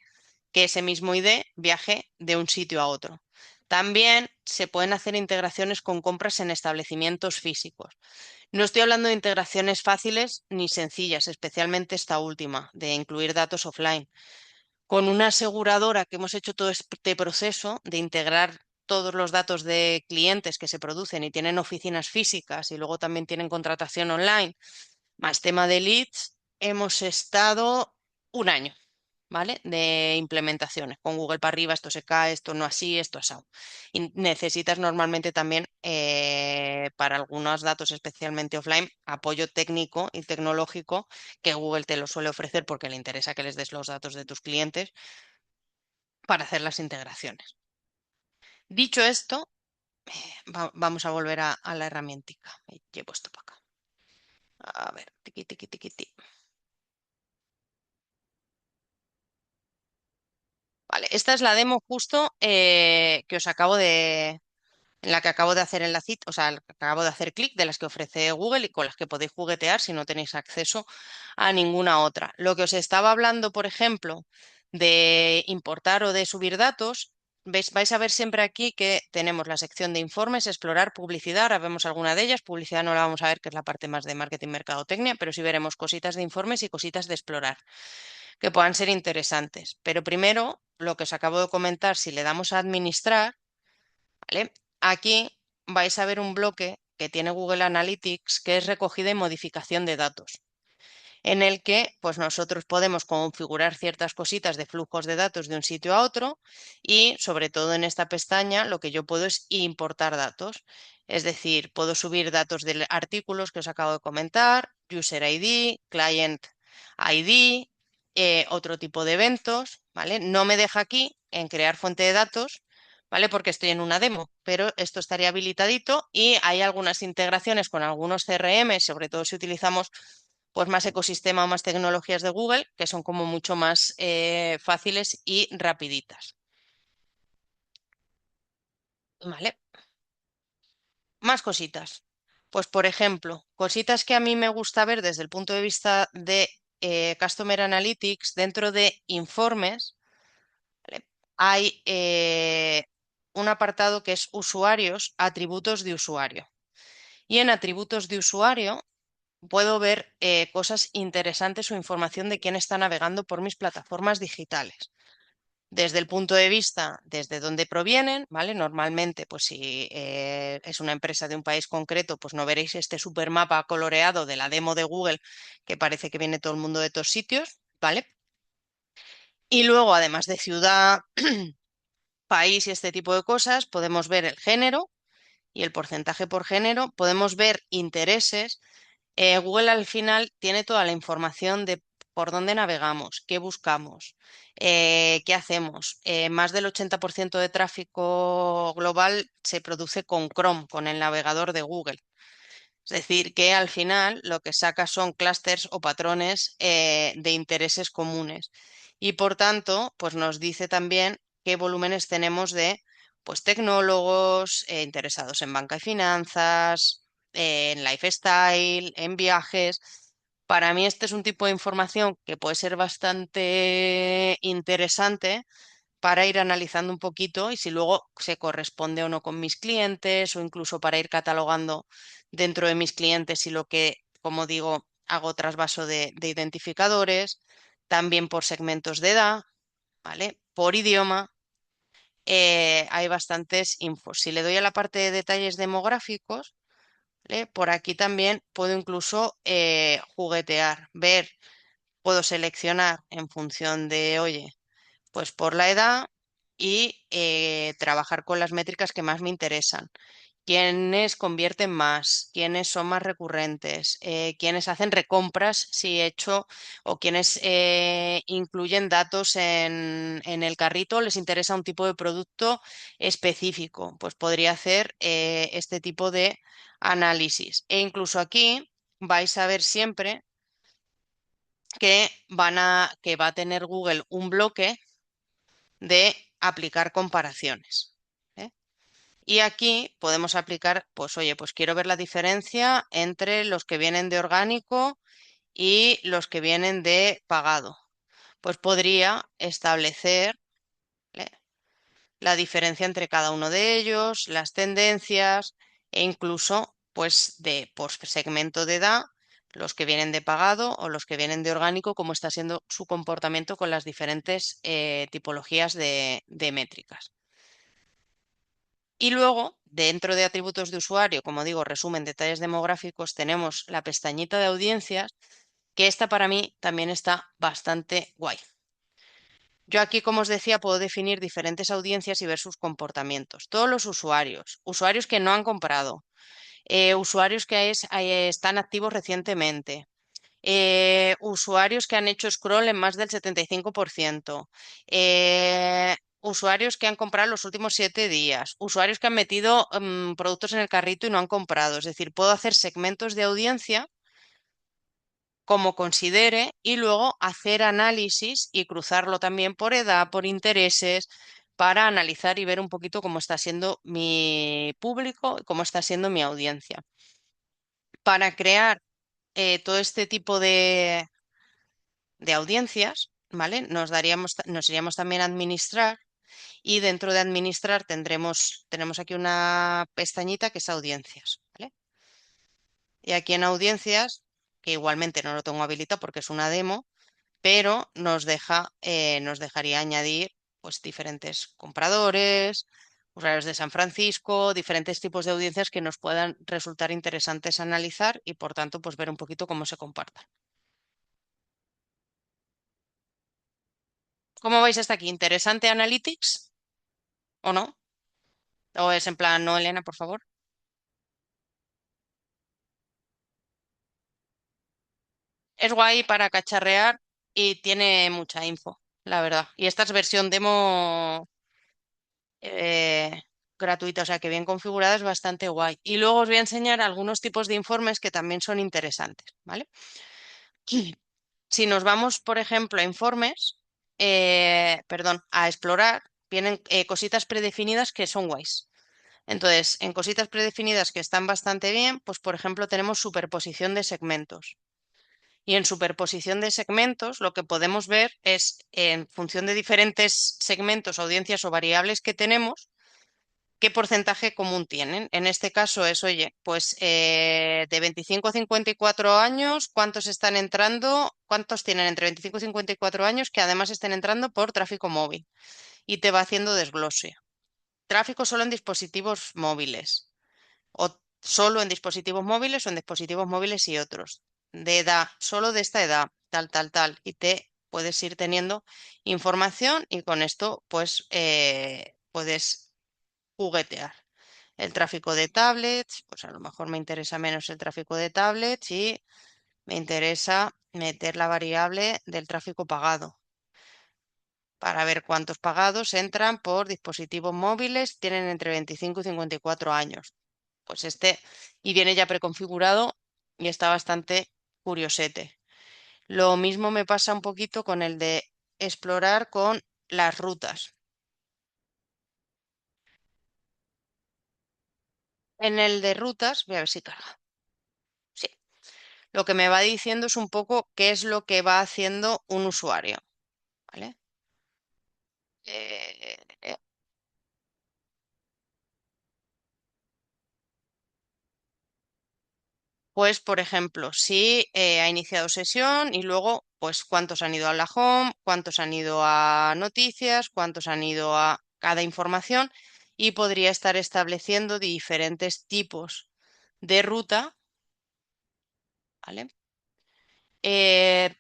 que ese mismo ID viaje de un sitio a otro. También se pueden hacer integraciones con compras en establecimientos físicos. No estoy hablando de integraciones fáciles ni sencillas, especialmente esta última, de incluir datos offline. Con una aseguradora que hemos hecho todo este proceso de integrar todos los datos de clientes que se producen y tienen oficinas físicas y luego también tienen contratación online, más tema de leads, hemos estado un año, ¿vale? De implementaciones. Con Google para arriba, esto se cae, esto no así, esto así. Y necesitas normalmente también, para algunos datos, especialmente offline, apoyo técnico y tecnológico que Google te lo suele ofrecer porque le interesa que les des los datos de tus clientes para hacer las integraciones. Dicho esto, vamos a volver a la herramientica. Llevo esto para acá. A ver, tiqui, tiqui, tiqui, tiqui. Vale, esta es la demo justo que os acabo en la que acabo de hacer enlacito, o sea, acabo de hacer clic de las que ofrece Google y con las que podéis juguetear si no tenéis acceso a ninguna otra. Lo que os estaba hablando, por ejemplo, de importar o de subir datos, vais a ver siempre aquí que tenemos la sección de informes, explorar, publicidad. Ahora vemos alguna de ellas. Publicidad no la vamos a ver, que es la parte más de marketing, mercadotecnia, pero sí veremos cositas de informes y cositas de explorar que puedan ser interesantes. Pero primero, lo que os acabo de comentar, si le damos a administrar, ¿vale? Aquí vais a ver un bloque que tiene Google Analytics, que es recogida y modificación de datos, en el que pues nosotros podemos configurar ciertas cositas de flujos de datos de un sitio a otro y sobre todo en esta pestaña lo que yo puedo es importar datos. Es decir, puedo subir datos de artículos que os acabo de comentar, User ID, Client ID, otro tipo de eventos, ¿vale? No me deja aquí en crear fuente de datos, ¿vale? Porque estoy en una demo, pero esto estaría habilitadito y hay algunas integraciones con algunos CRM, sobre todo si utilizamos pues más ecosistema o más tecnologías de Google, que son como mucho más fáciles y rapiditas. ¿Vale? Más cositas. Pues por ejemplo, cositas que a mí me gusta ver desde el punto de vista de Customer Analytics dentro de informes. ¿Vale? hay un apartado que es usuarios, atributos de usuario. Y en atributos de usuario puedo ver cosas interesantes o información de quién está navegando por mis plataformas digitales. Desde el punto de vista, desde dónde provienen, ¿vale? Normalmente, pues si es una empresa de un país concreto, pues no veréis este supermapa coloreado de la demo de Google, que parece que viene todo el mundo de todos sitios, ¿vale? Y luego, además de ciudad, país y este tipo de cosas, podemos ver el género y el porcentaje por género, podemos ver intereses. Google al final tiene toda la información de por dónde navegamos, qué buscamos, qué hacemos. Más del 80% de tráfico global se produce con Chrome, con el navegador de Google. Es decir, que al final lo que saca son clústeres o patrones de intereses comunes. Y por tanto, pues nos dice también qué volúmenes tenemos de pues, tecnólogos interesados en banca y finanzas, en lifestyle, en viajes. Para mí este es un tipo de información que puede ser bastante interesante para ir analizando un poquito y si luego se corresponde o no con mis clientes o incluso para ir catalogando dentro de mis clientes y lo que, como digo, hago trasvaso de identificadores, también por segmentos de edad, ¿vale? Por idioma. Hay bastantes infos. Si le doy a la parte de detalles demográficos, ¿vale? Por aquí también puedo incluso juguetear, ver, puedo seleccionar en función de, oye, pues por la edad y trabajar con las métricas que más me interesan. ¿Quiénes convierten más? ¿Quiénes son más recurrentes? ¿Quiénes hacen recompras si he hecho o quiénes incluyen datos en el carrito? ¿Les interesa un tipo de producto específico? Pues podría hacer este tipo de análisis. E incluso aquí vais a ver siempre que va a tener Google un bloque de aplicar comparaciones. ¿Eh? Y aquí podemos aplicar, pues oye, pues quiero ver la diferencia entre los que vienen de orgánico y los que vienen de pagado. Pues podría establecer ¿eh? la diferencia entre cada uno de ellos, las tendencias e incluso pues de por segmento de edad, los que vienen de pagado o los que vienen de orgánico, cómo está siendo su comportamiento con las diferentes tipologías de métricas. Y luego, dentro de atributos de usuario, como digo, resumen, detalles demográficos, tenemos la pestañita de audiencias, que esta para mí también está bastante guay. Yo aquí, como os decía, puedo definir diferentes audiencias y ver sus comportamientos. Todos los usuarios, usuarios que no han comprado, usuarios que están activos recientemente, usuarios que han hecho scroll en más del 75%, usuarios que han comprado los últimos 7 días, usuarios que han metido productos en el carrito y no han comprado. Es decir, puedo hacer segmentos de audiencia como considere y luego hacer análisis y cruzarlo también por edad, por intereses, para analizar y ver un poquito cómo está siendo mi público y cómo está siendo mi audiencia. Para crear todo este tipo de audiencias, ¿vale? Nos iríamos también a administrar y dentro de administrar tenemos aquí una pestañita que es audiencias, ¿vale? Y aquí en audiencias, que igualmente no lo tengo habilitado porque es una demo, pero nos dejaría añadir pues diferentes compradores, usuarios de San Francisco, diferentes tipos de audiencias que nos puedan resultar interesantes analizar y por tanto pues ver un poquito cómo se compartan. ¿Cómo vais hasta aquí? ¿Interesante Analytics o no? ¿O es en plan, no, Elena, por favor? Es guay para cacharrear y tiene mucha info, la verdad. Y esta es versión demo eh, gratuita, o sea que bien configurada es bastante guay. Y luego os voy a enseñar algunos tipos de informes que también son interesantes, ¿vale? Si nos vamos, por ejemplo, a informes, perdón, a explorar, vienen cositas predefinidas que son guays. Entonces, en cositas predefinidas que están bastante bien, pues por ejemplo tenemos superposición de segmentos. Y en superposición de segmentos, lo que podemos ver es, en función de diferentes segmentos, audiencias o variables que tenemos, qué porcentaje común tienen. En este caso es, oye, pues de 25 a 54 años, ¿cuántos están entrando? ¿Cuántos tienen entre 25 y 54 años que además estén entrando por tráfico móvil? Y te va haciendo desglose. Tráfico solo en dispositivos móviles, o solo en dispositivos móviles o en dispositivos móviles y otros. De edad, solo de esta edad, tal, tal, tal. Y te puedes ir teniendo información y con esto, pues, puedes juguetear. El tráfico de tablets, pues a lo mejor me interesa menos el tráfico de tablets y me interesa meter la variable del tráfico pagado para ver cuántos pagados entran por dispositivos móviles, tienen entre 25 y 54 años. Pues y viene ya preconfigurado y está bastante curiosete. Lo mismo me pasa un poquito con el de explorar con las rutas. En el de rutas, voy a ver si carga. Sí. Lo que me va diciendo es un poco qué es lo que va haciendo un usuario, ¿vale? Eh, eh, pues, por ejemplo, si ha iniciado sesión y luego, pues, cuántos han ido a la home, cuántos han ido a noticias, cuántos han ido a cada información y podría estar estableciendo diferentes tipos de ruta, ¿vale? Eh,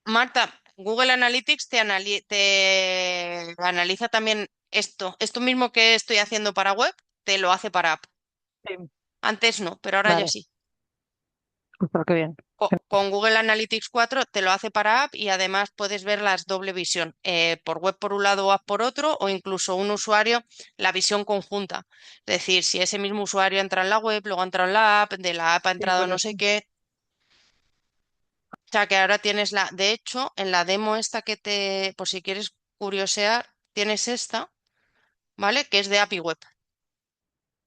Marta, Google Analytics te analiza también esto mismo que estoy haciendo para web, te lo hace para app. Sí, Antes no, pero ahora ya vale, sí. pero qué bien. Con Google Analytics 4 te lo hace para app y además puedes ver las doble visión, por web por un lado o app por otro, o incluso un usuario, la visión conjunta. Es decir, si ese mismo usuario entra en la web, luego ha entrado en la app, de la app ha Sí, entrado no sé correcto. qué. O sea que ahora tienes de hecho, en la demo esta por si quieres curiosear, tienes esta, ¿vale? Que es de app y web.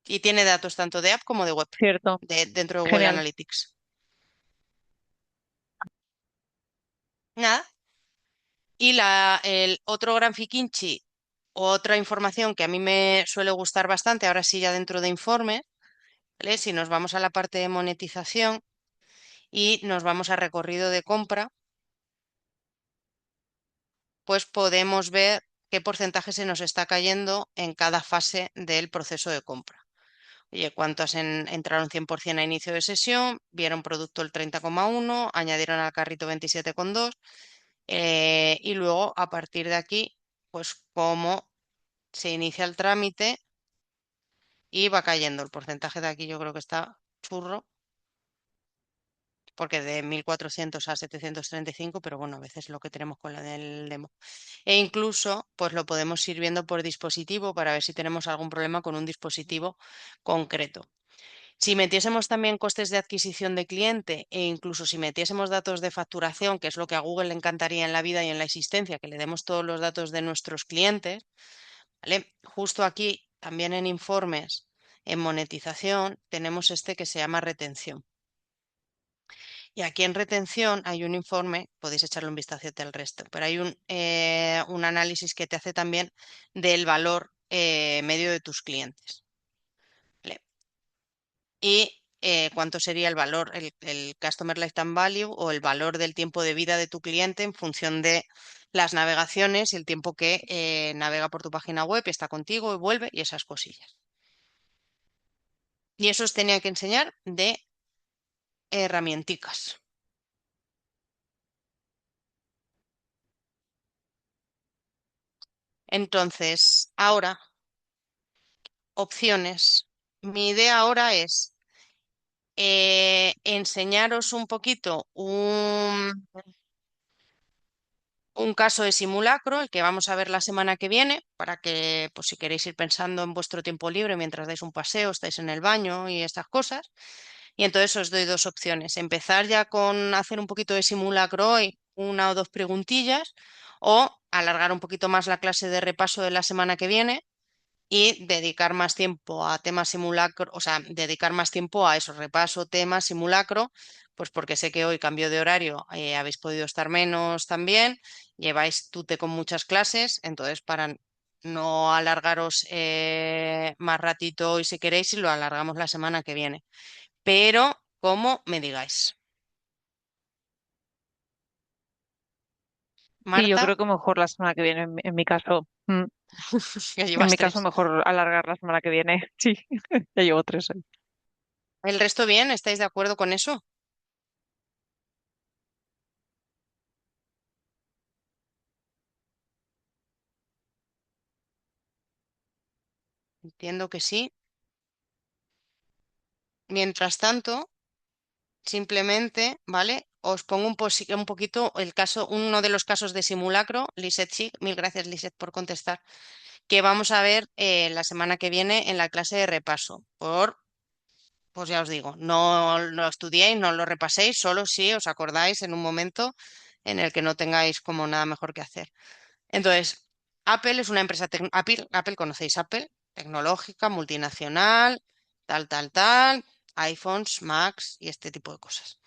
Y tiene datos tanto de app como de web, Cierto, dentro de Google genial. Analytics. Nada. Y el otro gran fiquinchi, otra información que a mí me suele gustar bastante, ahora sí ya dentro de informes, ¿vale? Si nos vamos a la parte de monetización y nos vamos a recorrido de compra, pues podemos ver qué porcentaje se nos está cayendo en cada fase del proceso de compra. Oye, ¿cuántos entraron 100% a inicio de sesión? Vieron producto el 30,1, añadieron al carrito 27,2, y luego a partir de aquí, pues cómo se inicia el trámite y va cayendo. El porcentaje de aquí yo creo que está churro, porque de 1.400 a 735, pero bueno, a veces lo que tenemos con la del demo. E incluso, pues lo podemos ir viendo por dispositivo para ver si tenemos algún problema con un dispositivo concreto. Si metiésemos también costes de adquisición de cliente e incluso si metiésemos datos de facturación, que es lo que a Google le encantaría en la vida y en la existencia, que le demos todos los datos de nuestros clientes, ¿vale? Justo aquí, también en informes, en monetización, tenemos este que se llama retención. Y aquí en retención hay un informe, podéis echarle un vistazo al resto, pero hay un análisis que te hace también del valor medio de tus clientes. ¿Vale? Y cuánto sería el valor, el Customer Lifetime Value o el valor del tiempo de vida de tu cliente en función de las navegaciones y el tiempo que navega por tu página web y está contigo y vuelve y esas cosillas. Y eso os tenía que enseñar de herramienticas. Entonces, ahora, opciones. Mi idea ahora es enseñaros un poquito un caso de simulacro, el que vamos a ver la semana que viene, para que, pues si queréis ir pensando en vuestro tiempo libre mientras dais un paseo, estáis en el baño y estas cosas. Y entonces os doy dos opciones. Empezar ya con hacer un poquito de simulacro hoy, una o dos preguntillas, o alargar un poquito más la clase de repaso de la semana que viene y dedicar más tiempo a temas simulacro, o sea, dedicar más tiempo a eso, repaso, temas, simulacro, pues porque sé que hoy cambio de horario, habéis podido estar menos también, lleváis tute con muchas clases, entonces para no alargaros más ratito hoy si queréis y lo alargamos la semana que viene. Pero como me digáis. Sí, yo creo Marta, que mejor la semana que viene, en mi caso. que En llevas mi caso, tres. mejor alargar la semana que viene. Sí, ya llevo 3 hoy. ¿El resto bien? ¿Estáis de acuerdo con eso? Entiendo que sí. Mientras tanto, simplemente, ¿vale? Os pongo un poquito el caso, uno de los casos de simulacro, Lisette sí, mil gracias Lisette por contestar, que vamos a ver la semana que viene en la clase de repaso. Pues ya os digo, no lo estudiéis, no lo repaséis, solo si os acordáis en un momento en el que no tengáis como nada mejor que hacer. Entonces, Apple es una empresa, Apple, ¿conocéis Apple? Tecnológica, multinacional, tal, iPhones, Macs y este tipo de cosas.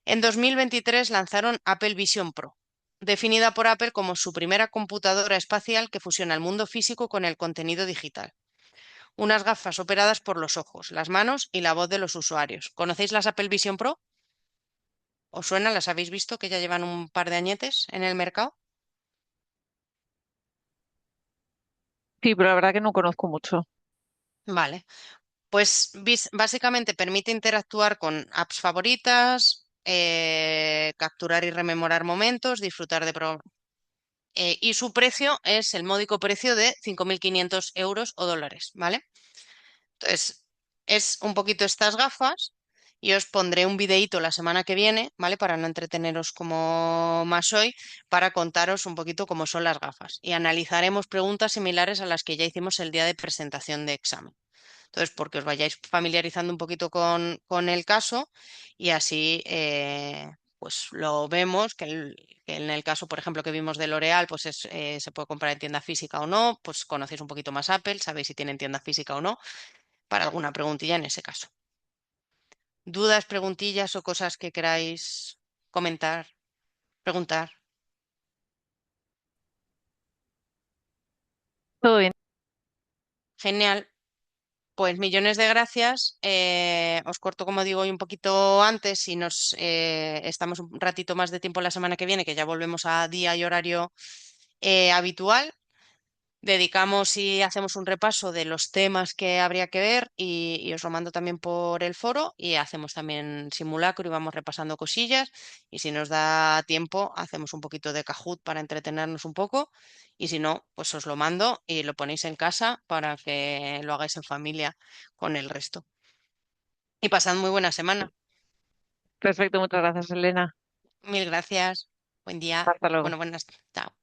En 2023 lanzaron Apple Vision Pro, definida por Apple como su primera computadora espacial que fusiona el mundo físico con el contenido digital. Unas gafas operadas por los ojos, las manos y la voz de los usuarios. ¿Conocéis las Apple Vision Pro? ¿Os suenan? ¿Las habéis visto que ya llevan un par de añetes en el mercado? Sí, pero la verdad que no conozco mucho. Vale. Pues básicamente permite interactuar con apps favoritas, capturar y rememorar momentos, disfrutar de... y su precio es el módico precio de 5.500 euros o dólares, ¿vale? Entonces, es un poquito estas gafas y os pondré un videíto la semana que viene, ¿vale? Para no entreteneros como más hoy, para contaros un poquito cómo son las gafas. Y analizaremos preguntas similares a las que ya hicimos el día de presentación de examen. Entonces, porque os vayáis familiarizando un poquito con el caso y así pues lo vemos, que en el caso, por ejemplo, que vimos de L'Oreal, pues se puede comprar en tienda física o no, pues conocéis un poquito más Apple, sabéis si tienen tienda física o no, para alguna preguntilla en ese caso. ¿Dudas, preguntillas o cosas que queráis comentar, preguntar? Todo bien. Genial. Pues millones de gracias. Os corto, como digo, hoy un poquito antes y nos estamos un ratito más de tiempo la semana que viene, que ya volvemos a día y horario habitual. Dedicamos y hacemos un repaso de los temas que habría que ver y os lo mando también por el foro y hacemos también simulacro y vamos repasando cosillas y si nos da tiempo hacemos un poquito de Kahoot para entretenernos un poco y si no, pues os lo mando y lo ponéis en casa para que lo hagáis en familia con el resto. Y pasad muy buena semana. Perfecto, muchas gracias, Elena. Mil gracias. Buen día. Hasta luego. Bueno, buenas. Chao.